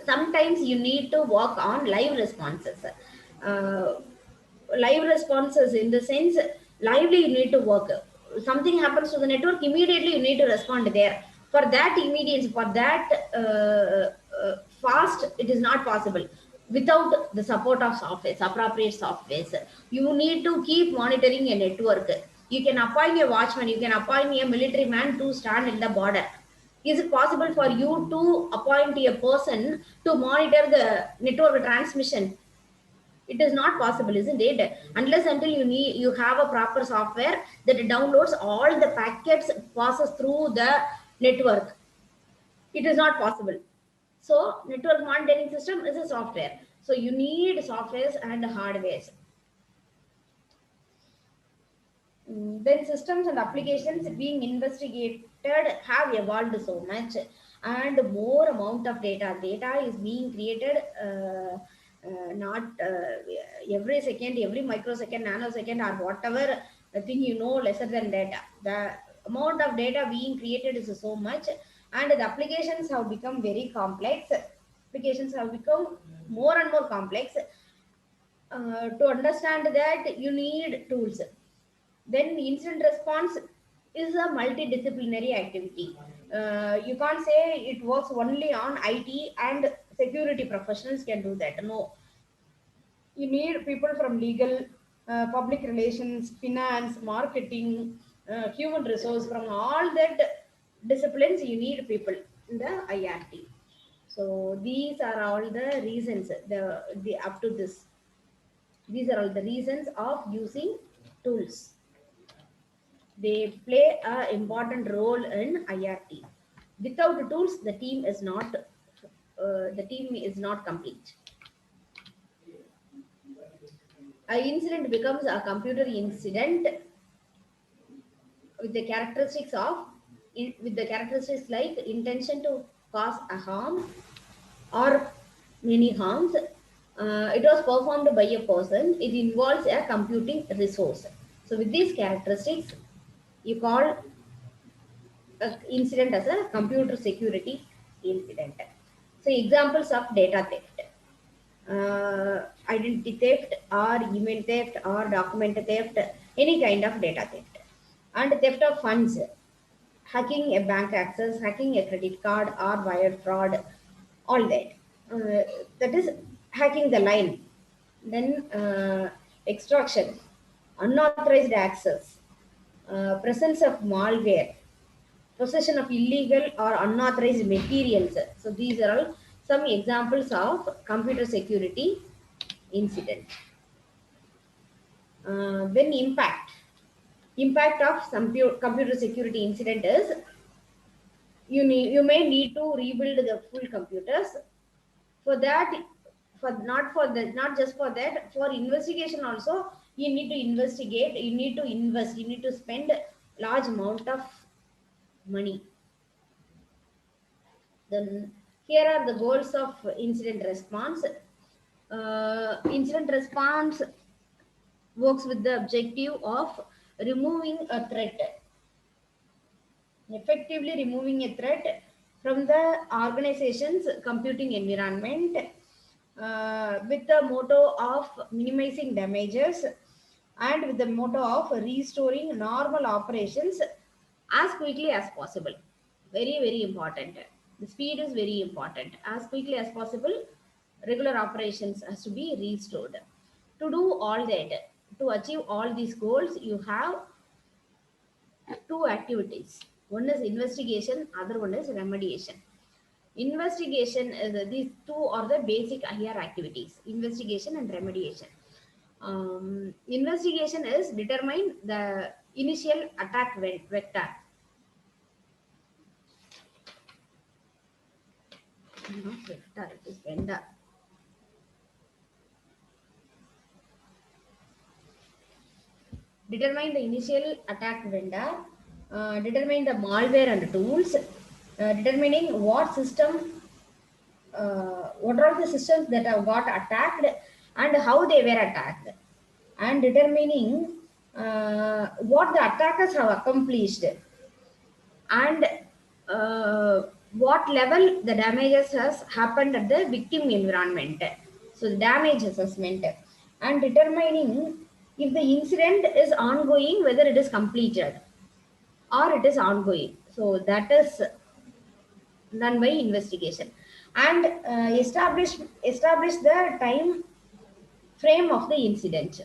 Sometimes you need to work on live responses. Uh, Live responses in the sense, lively you need to work. Something happens to the network, immediately you need to respond there. For that immediate, for that fast, it is not possible without the support of software, appropriate softwares. You need to keep monitoring a network. You can appoint a watchman, you can appoint a military man to stand in the border. Is it possible for you to appoint a person to monitor the network transmission? It is not possible, isn't it? Unless until you have a proper software that downloads all the packets, passes through the network. It is not possible. So network monitoring system is a software. So you need softwares and hardwares. Then systems and applications being investigated have evolved so much, and more amount of data is being created, not every second, every microsecond, nanosecond, or whatever thing, lesser than data. The amount of data being created is so much, and the applications have become very complex. Applications have become more and more complex. To understand that, you need tools. Then incident response is a multidisciplinary activity. You can't say it works only on IT and security professionals can do that. No, you need people from legal, public relations, finance, marketing, human resource, from all that disciplines. You need people in the IRT. So these are all the reasons. The up to this, these are all the reasons of using tools. They play an important role in IRT. Without tools, the team is not complete. An incident becomes a computer incident with the characteristics like intention to cause a harm or many harms. It was performed by a person. It involves a computing resource. So with these characteristics, you call a incident as a computer security incident. So examples of data theft, identity theft or email theft or document theft, any kind of data theft. And theft of funds, hacking a bank access, hacking a credit card or wire fraud, all that. That is hacking the line. Then extraction, unauthorized access, presence of malware, possession of illegal or unauthorized materials. So these are all some examples of computer security incident. Then impact of some computer security incident is you may need to rebuild the full computers. For that, not just for that, for investigation also, you need to investigate, you need to invest, you need to spend large amount of money. Then here are the goals of incident response. Incident response works with the objective of removing a threat, effectively removing a threat from the organization's computing environment, with the motto of minimizing damages and with the motto of restoring normal operations as quickly as possible. Very, very important. The speed is very important. As quickly as possible, regular operations has to be restored. To do all that, to achieve all these goals, you have two activities. One is investigation, other one is remediation. Investigation is these two are the basic IR activities: investigation and remediation. Investigation is determine the initial attack vector. Not vector, it is vendor. Determine the initial attack vendor, determine the malware and tools, determining what are the systems that have got attacked and how they were attacked, and determining what the attackers have accomplished and what level the damages has happened at the victim environment. So the damage assessment, and determining if the incident is ongoing, whether it is completed or it is ongoing. So that is done by investigation, and establish the time frame of the incident.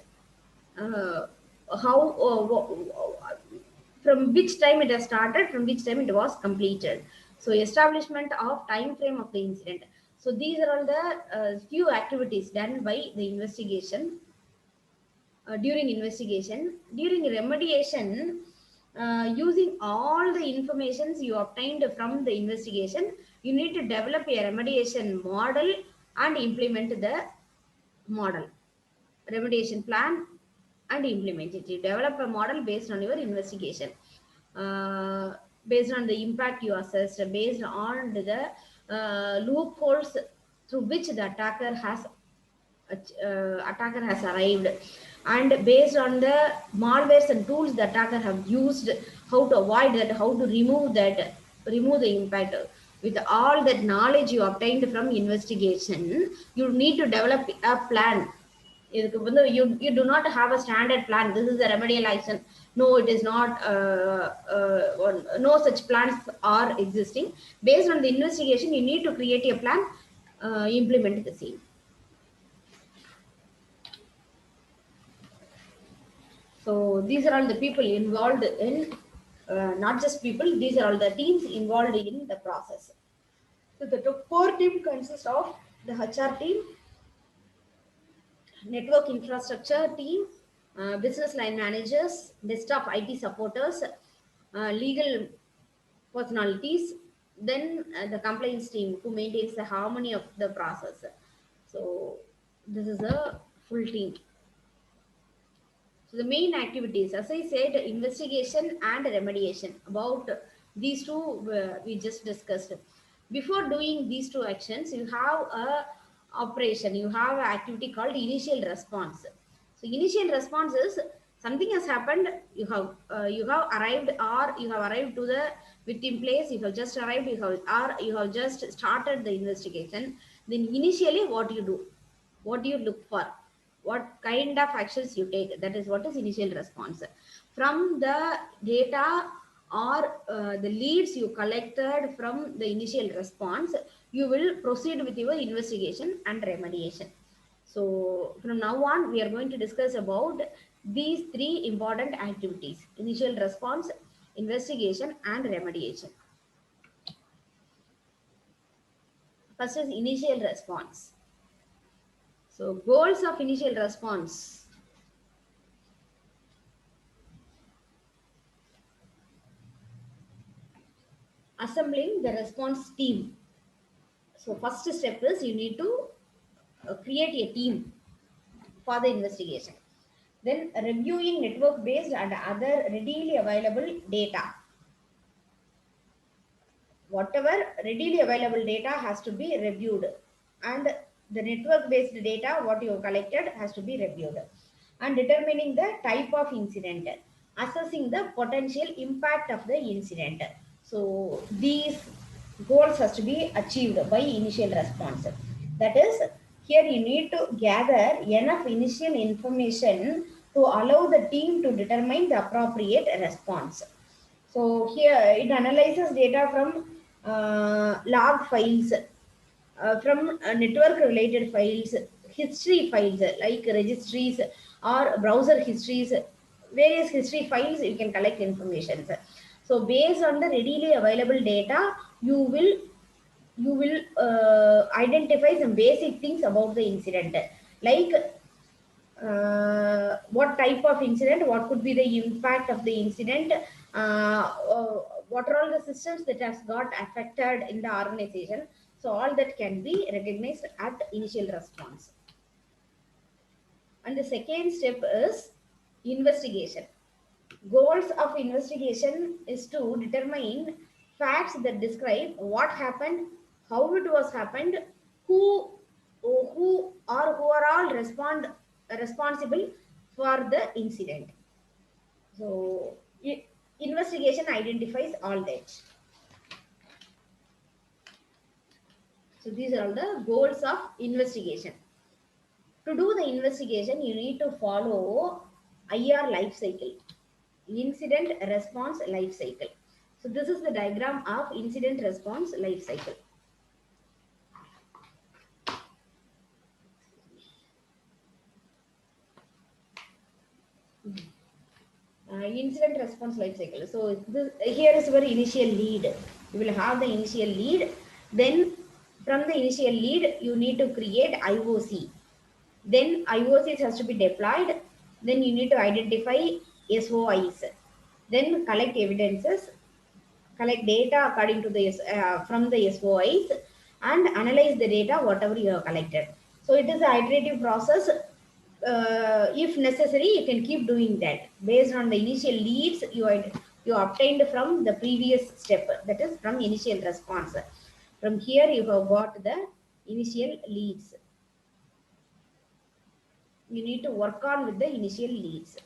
Uh, how from which time it has started, from which time it was completed. So establishment of time frame of the incident. So these are all the few activities done by the investigation. During investigation, during remediation, using all the informations you obtained from the investigation, you need to develop a remediation model and implement the model, remediation plan, and implement it. You develop a model based on your investigation, based on the impact you assessed, based on the loopholes through which the attacker has arrived, and based on the malwares and tools the attacker have used, how to avoid that, how to remove the impact. With all that knowledge you obtained from investigation, you need to develop a plan. You do not have a standard plan. This is a remedial action. No, it is not. No such plans are existing. Based on the investigation, you need to create a plan, implement the same. So these are all the people involved in, not just people, these are all the teams involved in the process. So the core team consists of the HR team, network infrastructure team, business line managers, desktop IT supporters, legal personalities, then the compliance team who maintains the harmony of the process. So this is a full team. So the main activities, as I said, investigation and remediation. About these two, we just discussed. Before doing these two actions, you have a operation. You have an activity called initial response. So initial response is something has happened. You have arrived, or you have arrived to the victim place. You have just arrived. Or you have just started the investigation. Then initially, what you do? What do you look for? What kind of actions you take? That is what is initial response. From the data or the leads you collected from the initial response, you will proceed with your investigation and remediation. So from now on, we are going to discuss about these three important activities: initial response, investigation, and remediation. First is initial response. So goals of initial response: assembling the response team. So first step is you need to create a team for the investigation. Then reviewing network based and other readily available data. Whatever readily available data has to be reviewed, and the network based data what you have collected has to be reviewed. And determining the type of incident, assessing the potential impact of the incident. So these goals has to be achieved by initial response. That is, here you need to gather enough initial information to allow the team to determine the appropriate response. So here it analyzes data from log files, from network related files, history files like registries or browser histories, various history files you can collect information. So based on the readily available data, you will identify some basic things about the incident, like what type of incident, what could be the impact of the incident, what are all the systems that has got affected in the organization. So all that can be recognized at initial response. And the second step is investigation. Goals of investigation is to determine facts that describe what happened, how it was happened, who who are all responsible for the incident. So investigation identifies all that. So these are all the goals of investigation. To do the investigation, you need to follow IR life cycle, incident response life cycle. So this is the diagram of incident response life cycle. Incident response life cycle. So here is your initial lead. You will have the initial lead. Then from the initial lead, you need to create IOC. Then IOCs has to be deployed. Then you need to identify SOIs. Then collect evidences, collect data according to the from the SOIs, and analyze the data whatever you have collected. So it is an iterative process. If necessary, you can keep doing that based on the initial leads you obtained from the previous step, that is from initial response. From here you have got the initial leads. You need to work on with the initial leads.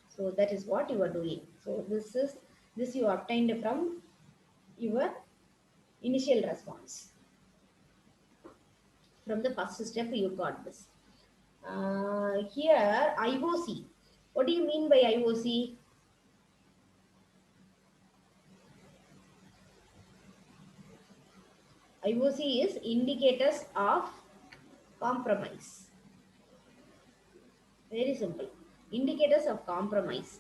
So that is what you are doing. So this you obtained from your initial response. From the first step you got this. Here IOC. What do you mean by IOC? IOC is indicators of compromise. Very simple. Indicators of compromise.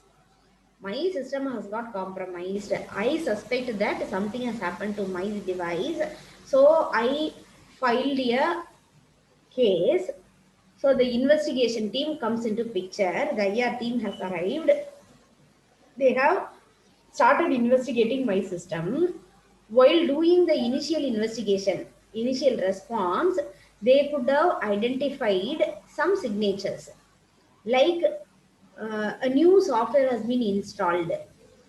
My system has got compromised. I suspect that something has happened to my device. So I filed a case So the investigation team comes into picture. The IR team has arrived. They have started investigating my system. While doing the initial investigation, initial response, they could have identified some signatures, like a new software has been installed,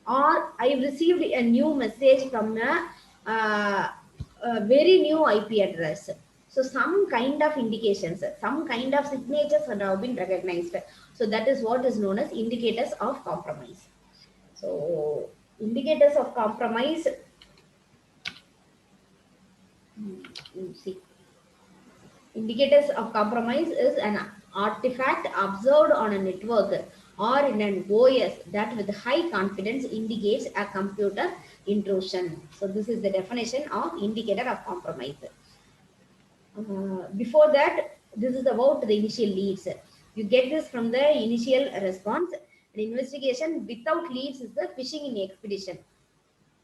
or I received a new message from a very new IP address. So some kind of indications, some kind of signatures have been recognized. So that is what is known as indicators of compromise. So indicators of compromise, see, indicators of compromise is an artifact observed on a network or in an OS that with high confidence indicates a computer intrusion. So this is the definition of indicator of compromise. Before that, this is about the initial leads. You get this from the initial response. An investigation without leads is the fishing in expedition.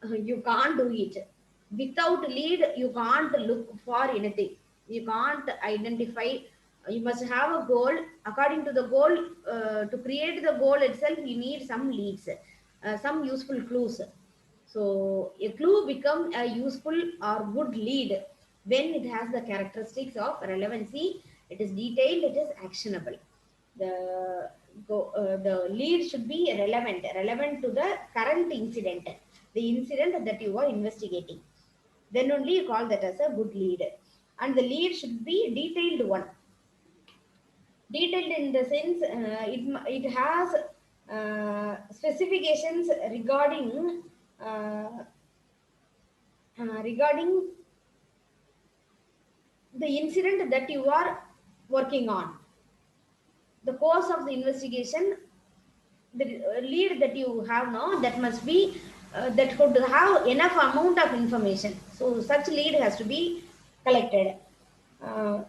You can't do it without lead. You can't look for anything. You can't identify. You must have a goal. According to the goal, to create the goal itself, you need some leads, some useful clues. So a clue becomes a useful or good lead when it has the characteristics of relevancy, it is detailed, it is actionable. The lead should be relevant to the current incident, the incident that you are investigating. Then only you call that as a good lead. And the lead should be detailed one. Detailed in the sense, it has specifications uh, regarding the incident that you are working on, the course of the investigation. The lead that you have now, that must be that could have enough amount of information. So such lead has to be collected. Uh,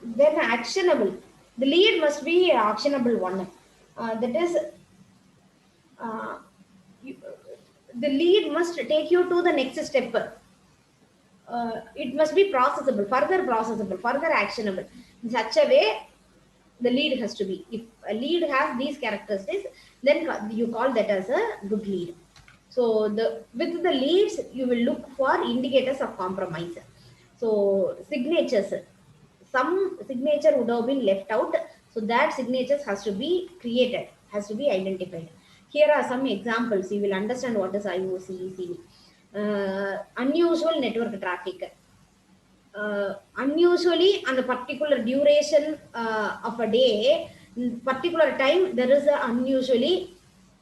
then actionable. The lead must be actionable one. That is, uh, you, the lead must take you to the next step. It must be processable, further actionable. In such a way, the lead has to be. If a lead has these characteristics, then you call that as a good lead. So the with the leads, you will look for indicators of compromise. So signatures, some signature would have been left out. So that signatures has to be created, has to be identified. Here are some examples. You will understand what is IOC easily. Unusual network traffic. Unusually on a particular duration of a day, particular time, there is a unusually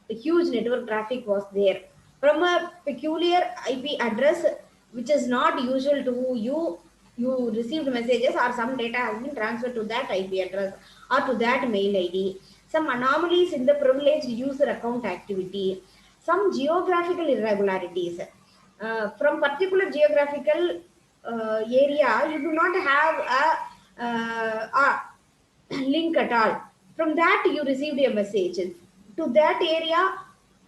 huge network traffic was there from a peculiar IP address which is not usual to you. You received messages or some data has been transferred to that IP address or to that mail ID. Some anomalies in the privileged user account activity, some geographical irregularities. From particular geographical area, you do not have a link at all. From that, you received a message. To that area,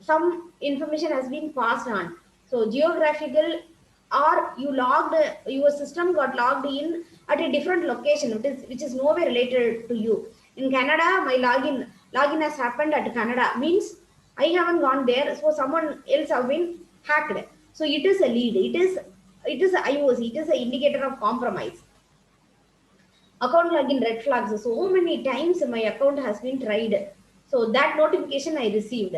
some information has been passed on. So, geographical, or you logged, your system got logged in at a different location, which is nowhere related to you. In Canada, my login has happened at Canada, means I haven't gone there, so someone else have been hacked. So it is a lead. It is a IOC. It is an indicator of compromise. Account login red flags. So many times my account has been tried. So that notification I received.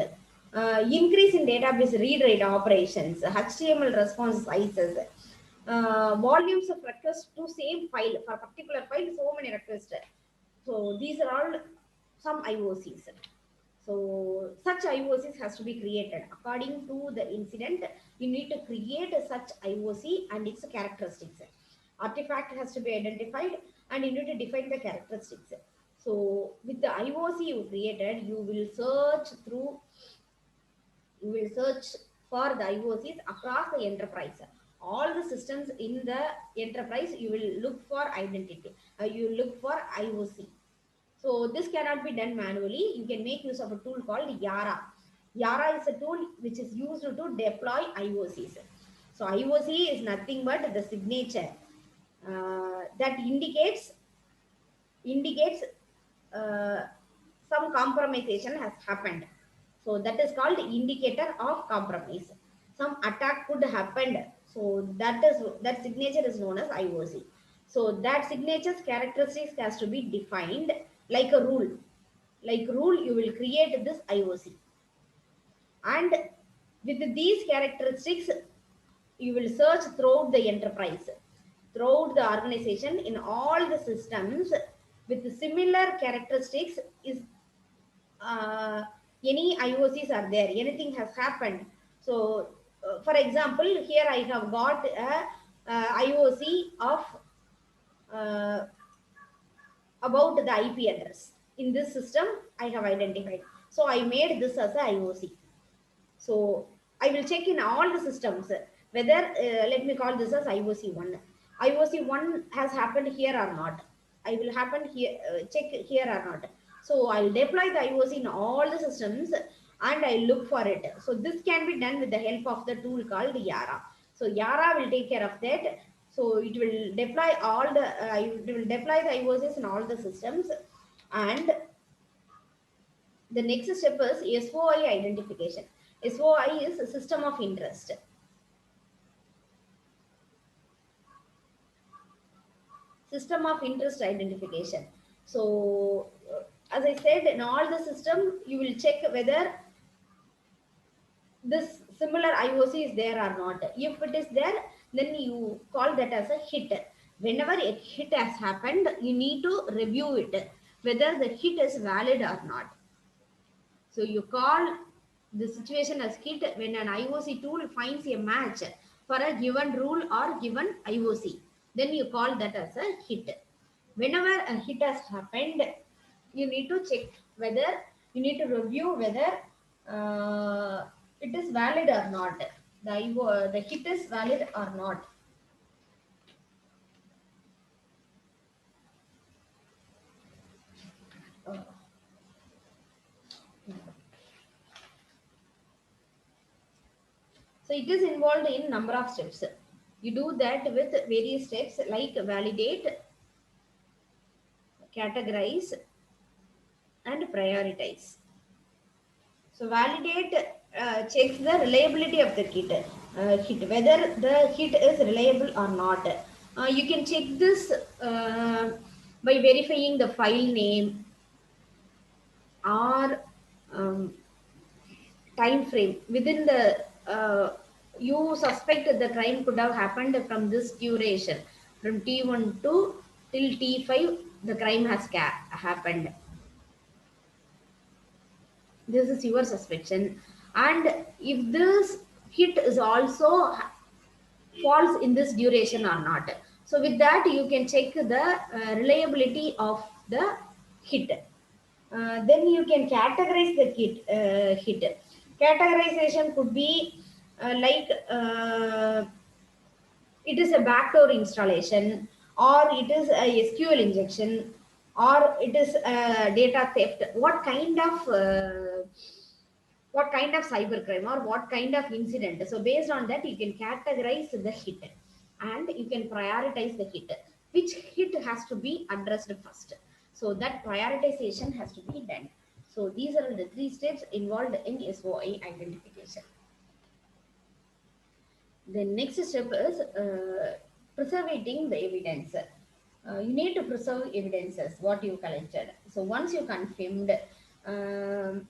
Increase in database read write operations, HTML response sizes, volumes of requests to same file for particular file, so many requests. So these are all some IOCs. So such IOCs has to be created according to the incident. You need to create such IOC and its characteristics. Artifact has to be identified and you need to define the characteristics. So with the IOC you created, you will search for the IOCs across the enterprise. All the systems in the enterprise, you will look for identity. You will look for IOC. So this cannot be done manually. You can make use of a tool called Yara. Yara is a tool which is used to deploy IOCs. So IOC is nothing but the signature that indicates uh, some compromisation has happened. So that is called indicator of compromise. Some attack could happen. So that signature is known as IOC. So that signature's characteristics has to be defined like a rule. Like rule, you will create this IOC. And with these characteristics, you will search throughout the enterprise, throughout the organization, in all the systems with similar characteristics. Is any IOCs are there? Anything has happened? So, for example, here I have got IOC of uh, about the IP address. In this system, I have identified. So I made this as a IOC. So I will check in all the systems whether, let me call this as IOC1. IOC1 has happened here or not. I will happen here, check here or not. So I'll deploy the IOC in all the systems and I look for it. So this can be done with the help of the tool called Yara. So Yara will take care of that. So it will deploy all the, it will deploy the IOCs in all the systems. And the next step is SOI identification. SOI is a system of interest. System of interest identification. So, as I said, in all the system, you will check whether this similar IOC is there or not. If it is there, then you call that as a hit. Whenever a hit has happened, you need to review it, whether the hit is valid or not. So you call the situation as hit when an IOC tool finds a match for a given rule or given IOC. Then you call that as a hit. Whenever a hit has happened, you need to check whether, you need to review whether it is valid or not. The hit is valid or not. Uh, So it is involved in number of steps. You do that with various steps like validate, categorize, and prioritize. So validate checks the reliability of the hit, whether the hit is reliable or not. You can check this by verifying the file name or um, time frame within the you suspect that the crime could have happened from this duration, from T1 to till T5 the crime has happened. This is your suspicion. And if this hit is also falls in this duration or not, so with that you can check the reliability of the hit. Then you can categorize the hit. Categorization could be it is a backdoor installation, or it is a SQL injection, or it is data theft. What kind of cybercrime or what kind of incident? So based on that, you can categorize the hit and you can prioritize the hit. Which hit has to be addressed first? So that prioritization has to be done. So these are the three steps involved in SOI identification. The next step is preservating the evidence. You need to preserve evidences, what you collected. So once you confirmed, then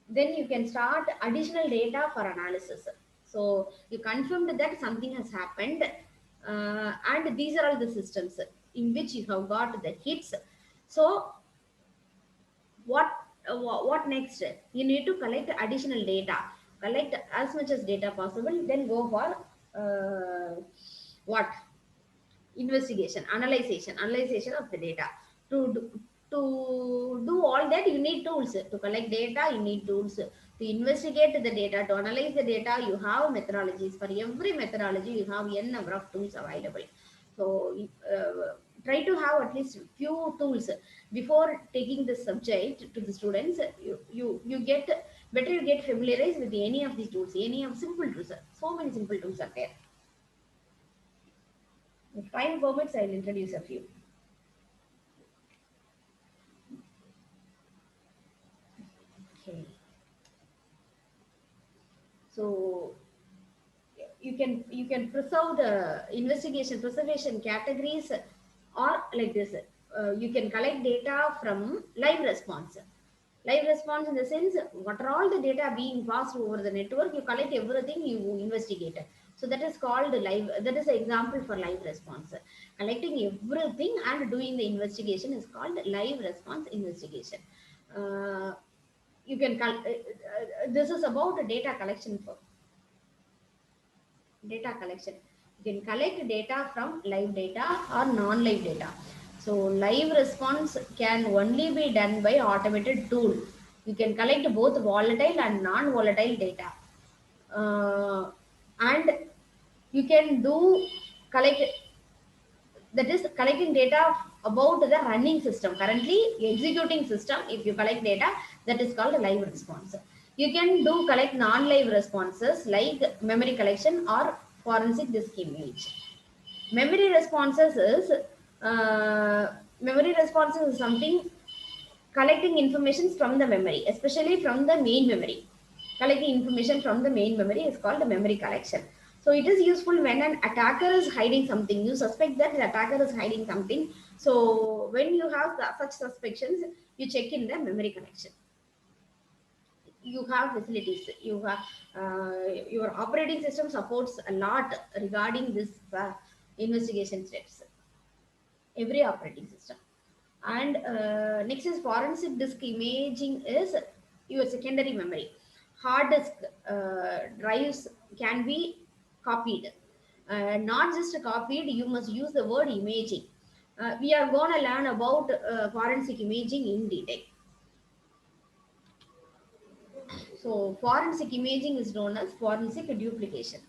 you can start additional data for analysis. So you confirmed that something has happened, and these are all the systems in which you have got the hits. So what next? You need to collect additional data, collect as much as data possible, then go for what investigation, analyzation of the data. To do all that, you need tools. To collect data, you need tools. To investigate the data, to analyze the data, you have methodologies. For every methodology, you have n number of tools available. So try to have at least few tools before taking the subject to the students. You get better, you get familiarized with any of these tools, any of simple tools. So many simple tools are there. If time permits, I'll introduce a few. Okay. So you can preserve the investigation preservation categories or like this. You can collect data from live response. Live response in the sense, what are all the data being passed over the network, you collect everything, you investigate. So that is called live. That is an example for live response. Collecting everything and doing the investigation is called live response investigation. Uh, you can this is about data collection for data collection. You can collect data from live data or non-live data. So live response can only be done by automated tool. You can collect both volatile and non-volatile data. And you can do collect, that is collecting data about the running system, currently executing system. If you collect data, that is called live response. You can do collect non-live responses like memory collection or forensic disk image. Memory responses is memory responses is something collecting information from the memory, especially from the main memory. Collecting information from the main memory is called memory collection. So it is useful when an attacker is hiding something. You suspect that the attacker is hiding something. So when you have such suspicions, you check in the memory collection. You have facilities. You have your operating system supports a lot regarding this investigation steps. Every operating system. And next is forensic disk imaging is your secondary memory. Hard disk drives can be copied. Not just copied, you must use the word imaging. We are going to learn about forensic imaging in detail. So forensic imaging is known as forensic duplication.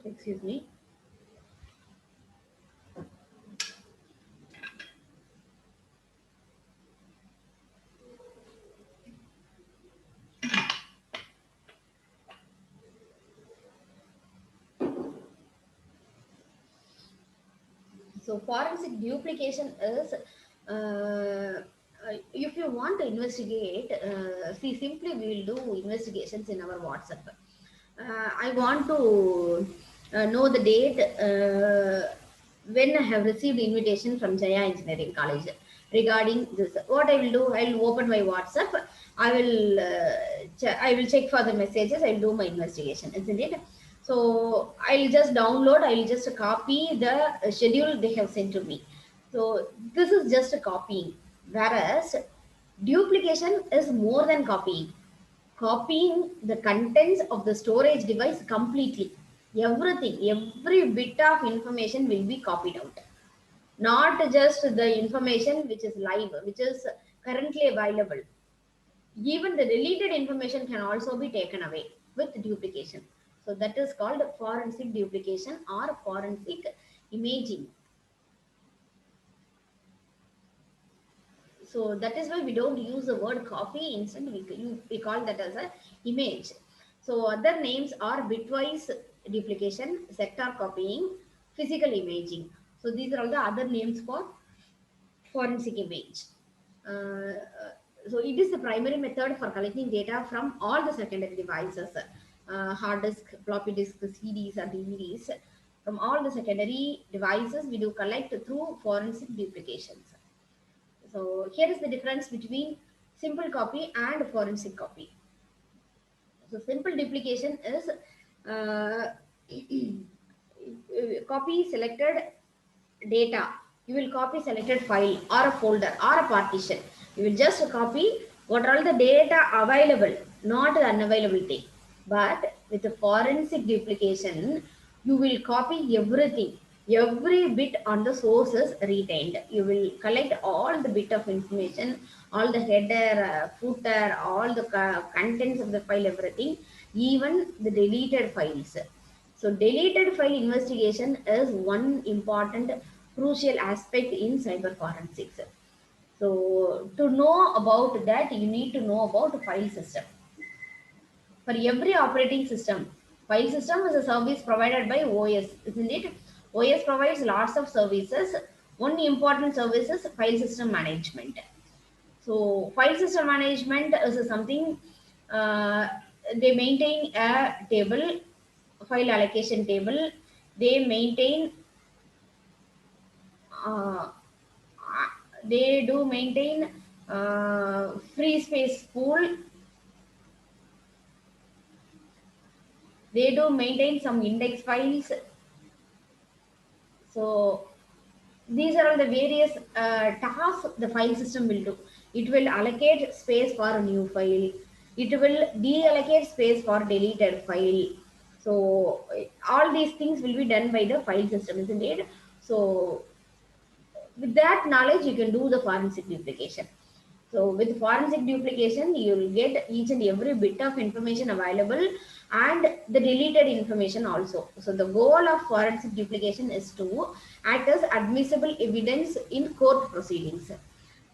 Excuse me. So forensic duplication is if you want to investigate, see, simply we will do investigations in our WhatsApp. I want to know the date when I have received invitation from Jaya Engineering College regarding this. What I will do, I will open my WhatsApp. I will check for the messages. I will do my investigation, isn't it? So I'll just download. I'll just copy the schedule they have sent to me. So this is just a copying, whereas duplication is more than copying. Copying the contents of the storage device completely. Everything, every bit of information will be copied out. Not just the information which is live, which is currently available. Even the deleted information can also be taken away with duplication. So that is called forensic duplication or forensic imaging. So that is why we don't use the word copy. Instead, we call that as a image. So other names are bitwise duplication, sector copying, physical imaging. So these are all the other names for forensic image. So it is the primary method for collecting data from all the secondary devices, hard disk, floppy disk, CDs or DVDs. From all the secondary devices, we do collect through forensic duplications. So here is the difference between simple copy and forensic copy. So simple duplication is copy selected data. You will copy selected file or a folder or a partition. You will just copy what are all the data available, not the unavailability. But with the forensic duplication, you will copy everything. Every bit on the source is retained. You will collect all the bit of information, all the header, footer, all the contents of the file, everything, even the deleted files. So deleted file investigation is one important crucial aspect in cyber forensics. So to know about that, you need to know about file system. For every operating system, File system is a service provided by OS, isn't it? OS provides lots of services. One important service is file system management. So file system management is something, uh, they maintain a table, file allocation table. They maintain, uh, they do maintain free space pool. They do maintain some index files. So these are all the various tasks the file system will do. It will allocate space for a new file. It will deallocate space for deleted file. So all these things will be done by the file system, isn't it? So with that knowledge, you can do the forensic duplication. So with forensic duplication, you will get each and every bit of information available and the deleted information also. So the goal of forensic duplication is to act as admissible evidence in court proceedings.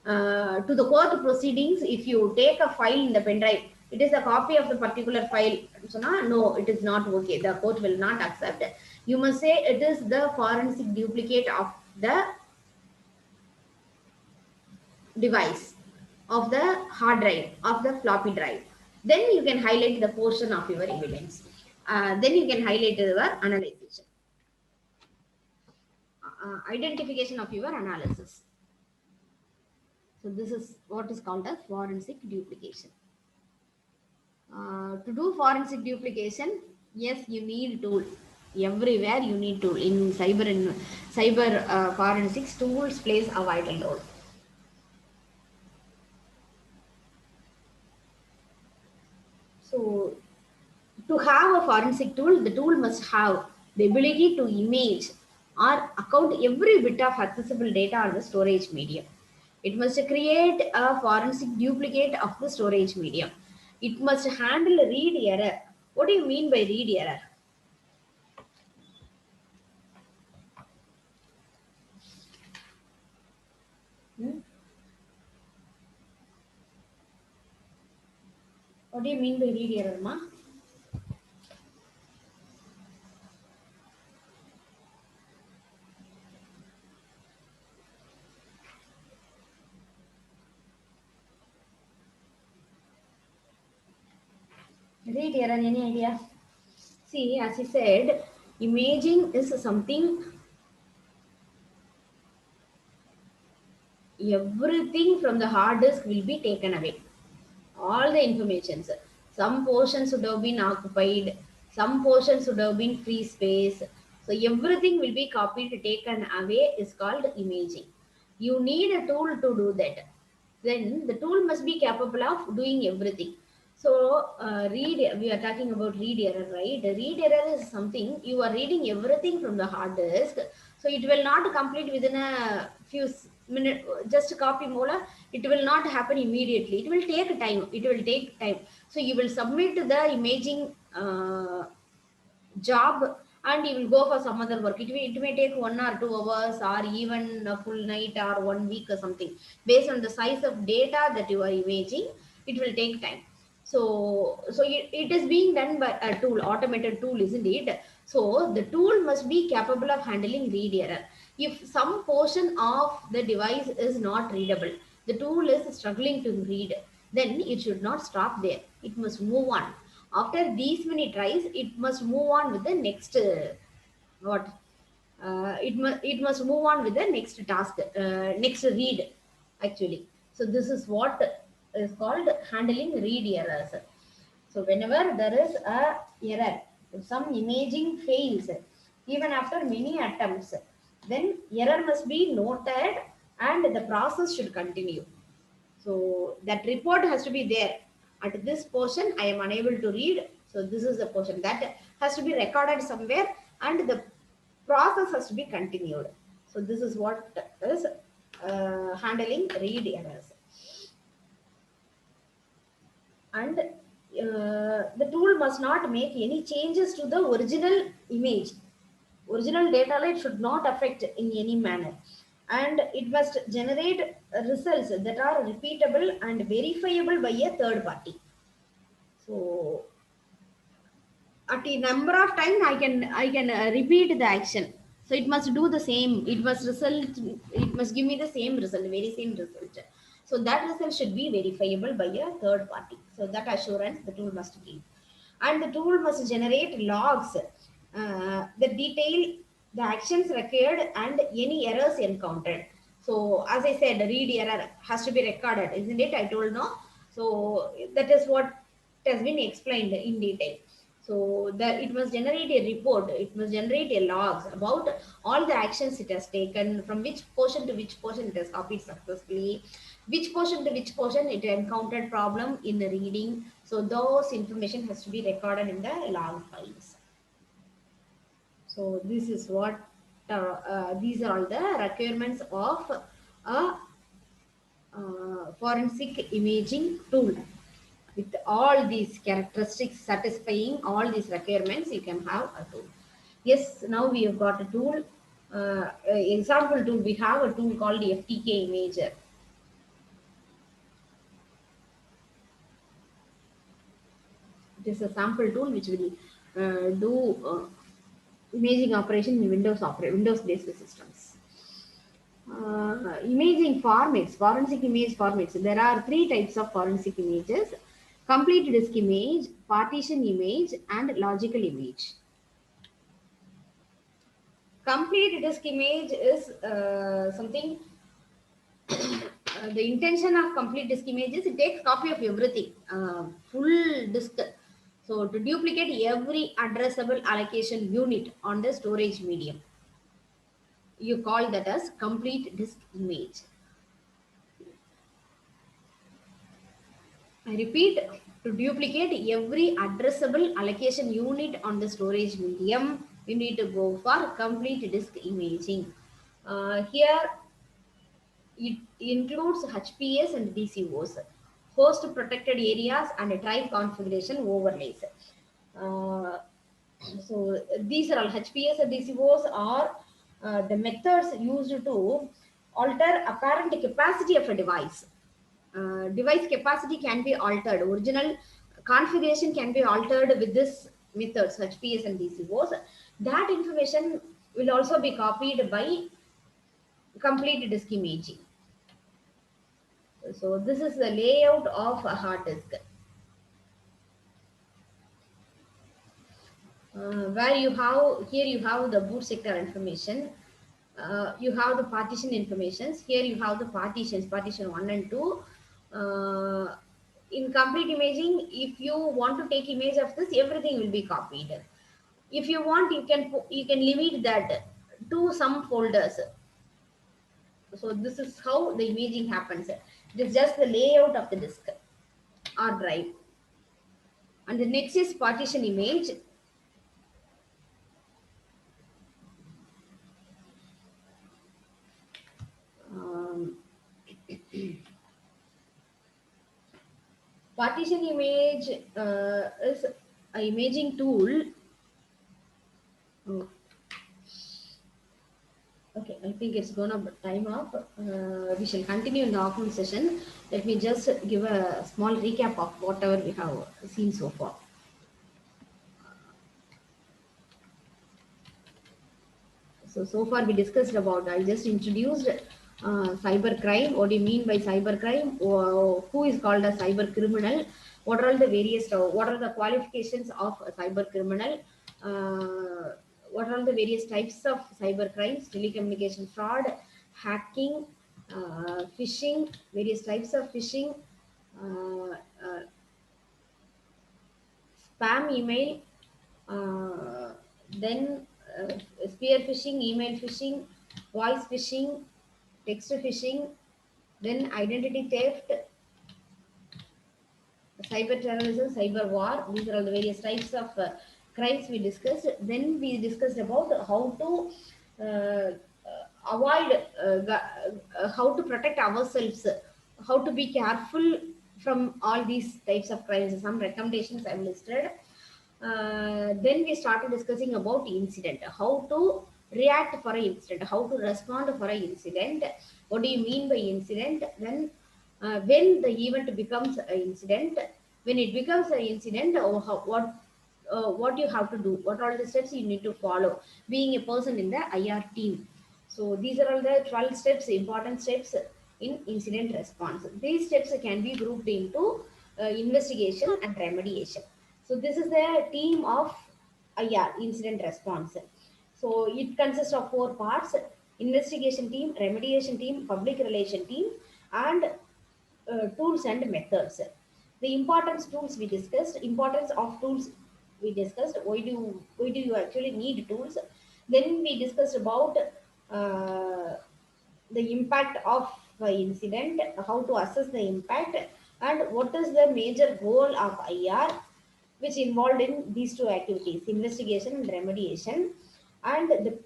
To the court proceedings, if you take a file in the pen drive, it is a copy of the particular file. So no, it is not okay. The court will not accept. You must say it is the forensic duplicate of the device, of the hard drive, of the floppy drive. Then you can highlight the portion of your evidence. Then you can highlight your analysis, identification of your analysis. So this is what is called as forensic duplication. To do forensic duplication, yes, you need tool. Everywhere you need tool. In cyber forensics, tools plays a vital role. So to have a forensic tool, the tool must have the ability to image or account every bit of accessible data on the storage medium. It must create a forensic duplicate of the storage medium. It must handle read error. What do you mean by read error? Hmm? What do you mean by read error, ma? Read error, any idea? See, as I said, imaging is something, everything from the hard disk will be taken away. All the informations. Some portions would have been occupied, some portions would have been free space. So everything will be copied, taken away is called imaging. You need a tool to do that. Then the tool must be capable of doing everything. So we are talking about read error, right? The read error is something you are reading everything from the hard disk. So it will not complete within a few minutes, just copy mola. It will not happen immediately. It will take time. It will take time. So you will submit the imaging job and you will go for some other work. It may take 1 or 2 hours or even a full night or 1 week or something. Based on the size of data that you are imaging, it will take time. So it is being done by a tool, automated tool, isn't it? So the tool must be capable of handling read error. If some portion of the device is not readable, the tool is struggling to read, then it should not stop there. It must move on. After these many tries, it must move on with the next what? It must move on with the next task, next read, actually. So this is what is called handling read errors. So whenever there is a error, if some imaging fails, even after many attempts, then error must be noted and the process should continue. So that report has to be there. At this portion, I am unable to read. So this is the portion that has to be recorded somewhere, and the process has to be continued. So this is what is handling read errors. And the tool must not make any changes to the original image. Original data it should not affect in any manner, and it must generate results that are repeatable and verifiable by a third party. So at a number of times I can repeat the action. So it must do the same, it must give me the same result, very same result. So that result should be verifiable by a third party. So that assurance the tool must give. And the tool must generate logs that detail the actions required and any errors encountered. So as I said, read error has to be recorded, isn't it? I told no. So that is what has been explained in detail. So that it must generate a report, it must generate a logs about all the actions it has taken, from which portion to which portion it has copied successfully, which portion to which portion it encountered problem in the reading. So those information has to be recorded in the log files. So this is what these are all the requirements of a forensic imaging tool. With all these characteristics satisfying all these requirements, you can have a tool. Yes, now we have got a tool. Example tool, we have a tool called the Ftk Imager. It is a sample tool which will do imaging operation in Windows based systems. Imaging formats, forensic image formats. There are three types of forensic images: complete disk image, partition image, and logical image. Complete disk image is something. The intention of complete disk image is it takes copy of everything, full disk. So to duplicate every addressable allocation unit on the storage medium, you call that as complete disk image. I repeat, to duplicate every addressable allocation unit on the storage medium, you need to go for complete disk imaging. Here, it includes HPS and DCOs, host protected areas, and drive configuration overlays. Uh, so these are all HPS and DCOs are the methods used to alter apparent capacity of a device. Device capacity can be altered. Original configuration can be altered with this methods, HPS and DCOs. That information will also be copied by complete disk imaging. So this is the layout of a hard disk, where you have here you have the boot sector information. You have the partition informations. Here you have the partitions, partition 1 and 2. In complete imaging, if you want to take image of this, everything will be copied. If you want, you can limit that to some folders. So this is how the imaging happens. It is just the layout of the disk or drive. And the next is partition image. Um, partition image is an imaging tool. Oh, okay, I think it's gonna time up. We shall continue in the afternoon session. Let me just give a small recap of whatever we have seen so far. So far we discussed about, I just introduced cyber crime. What do you mean by cyber crime? Who is called a cyber criminal? What are the various, what are the qualifications of a cyber criminal? What are the various types of cyber crimes? Telecommunication fraud, hacking, phishing, various types of phishing, uh, uh, spam email, then spear phishing, email phishing, voice phishing, text phishing, then identity theft, cyber terrorism, cyber war. These are all the various types of crimes we discussed. Then we discussed about how to avoid, how to protect ourselves, how to be careful from all these types of crimes. Some recommendations I've listed. Then we started discussing about incident, how to react for an incident, how to respond for an incident. What do you mean by incident? Then when the event becomes an incident, when it becomes an incident, what what you have to do, what are the steps you need to follow, being a person in the IR team. So these are all the 12 steps, important steps in incident response. These steps can be grouped into investigation and remediation. So this is the team of IR, incident response. So it consists of four parts: investigation team, remediation team, public relation team, and tools and methods. The importance tools we discussed, importance of tools we discussed. Why do you actually need tools? Then we discussed about uh, the impact of the incident, how to assess the impact, and what is the major goal of IR, which involved in these two activities, investigation and remediation, and the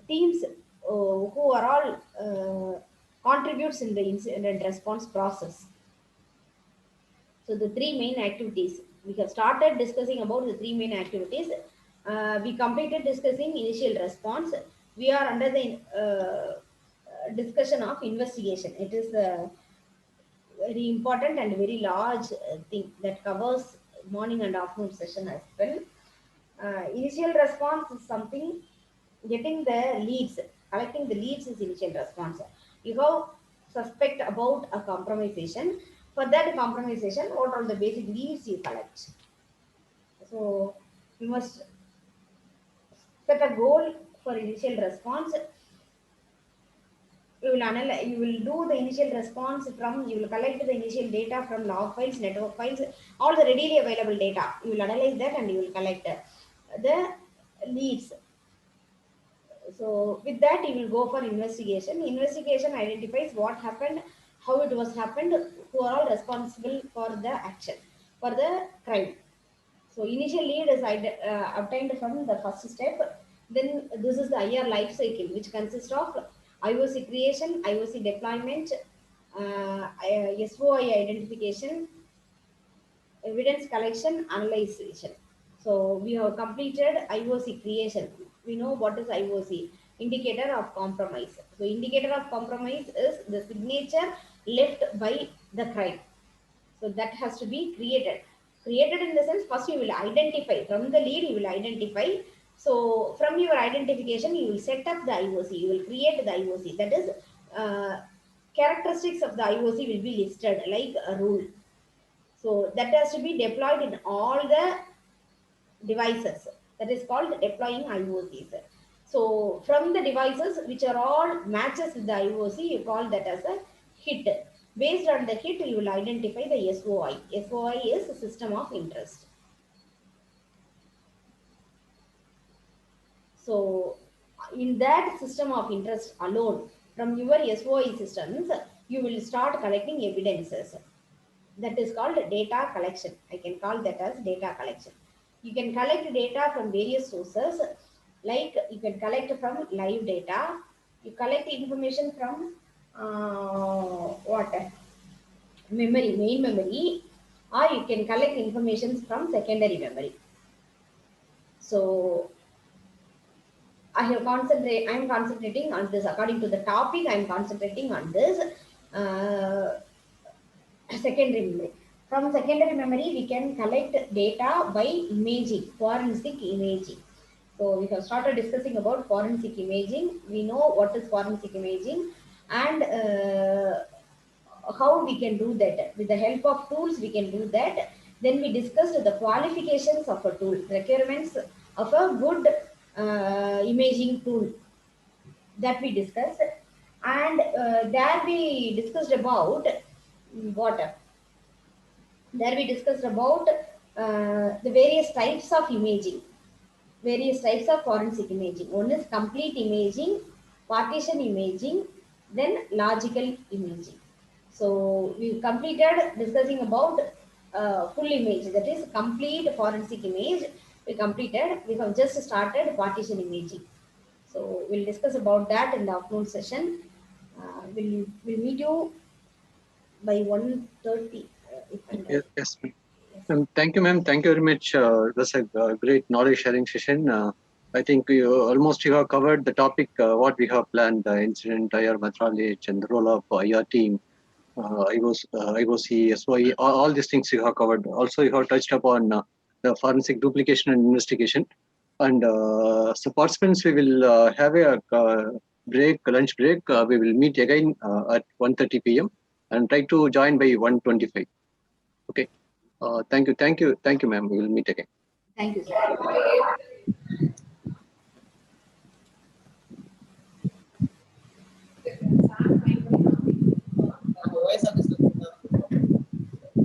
teams who are all contributes in the incident response process. So the three main activities, we have started discussing about the three main activities. We completed discussing initial response. We are under the discussion of investigation. It is a very important and very large thing that covers morning and afternoon session as well. Initial response is something, getting the leads, collecting the leads is initial response. You have suspect about a compromisation. For that compromisation, what are the basic leads you collect? So you must set a goal for initial response. You will analyze, you will do the initial response from, you will collect the initial data from log files, network files, all the readily available data. You will analyze that and you will collect the leads. So with that, you will go for investigation. Investigation identifies what happened, how it was happened, who are all responsible for the action, for the crime. So initial lead is obtained from the first step. Then this is the IR life cycle, which consists of IOC creation, IOC deployment, SOI identification, evidence collection, analyzation. So we have completed IOC creation. We know what is IOC, indicator of compromise. So indicator of compromise is the signature left by the crime. So that has to be created. Created in the sense, first you will identify, from the lead you will identify. So from your identification, you will set up the IOC, you will create the IOC. That is, characteristics of the IOC will be listed like a rule. So that has to be deployed in all the devices. That is called deploying IOCs. So from the devices which are all matches with the IOC, you call that as a hit. Based on the hit, you will identify the SOI. SOI is system of interest. So in that system of interest alone, from your SOI systems, you will start collecting evidences. That is called data collection. I can call that as data collection. You can collect data from various sources, like you can collect from live data, you collect information from what memory, main memory, or you can collect information from secondary memory. So I am concentrating on this according to the topic. I am concentrating on this. Uh, Secondary memory. From secondary memory, we can collect data by imaging, forensic imaging. So we have started discussing about forensic imaging. We know what is forensic imaging and how we can do that. With the help of tools, we can do that. Then we discussed the qualifications of a tool, requirements of a good imaging tool that we discussed. And there we discussed about what there we discussed about the various types of imaging, various types of forensic imaging. One is complete imaging, partition imaging, then logical imaging. So we completed discussing about full image, that is complete forensic image. We completed. We have just started partition imaging. So we'll discuss about that in the afternoon session. We'll meet you by 1:30. If I'm right.
Yes, ma'am.
Yes.
Thank you, ma'am. Thank you very much. That's a great knowledge sharing session. I think you have covered the topic, what we have planned, the incident, IR methodology, and the role of IR team, IOC, SOE, all these things you have covered. Also, you have touched upon the forensic duplication and investigation. And so participants, we will have a break, lunch break. We will meet again at 1:30 p.m. and try to join by 1:25. Okay. Thank you, ma'am. We will meet again.
Thank you, sir.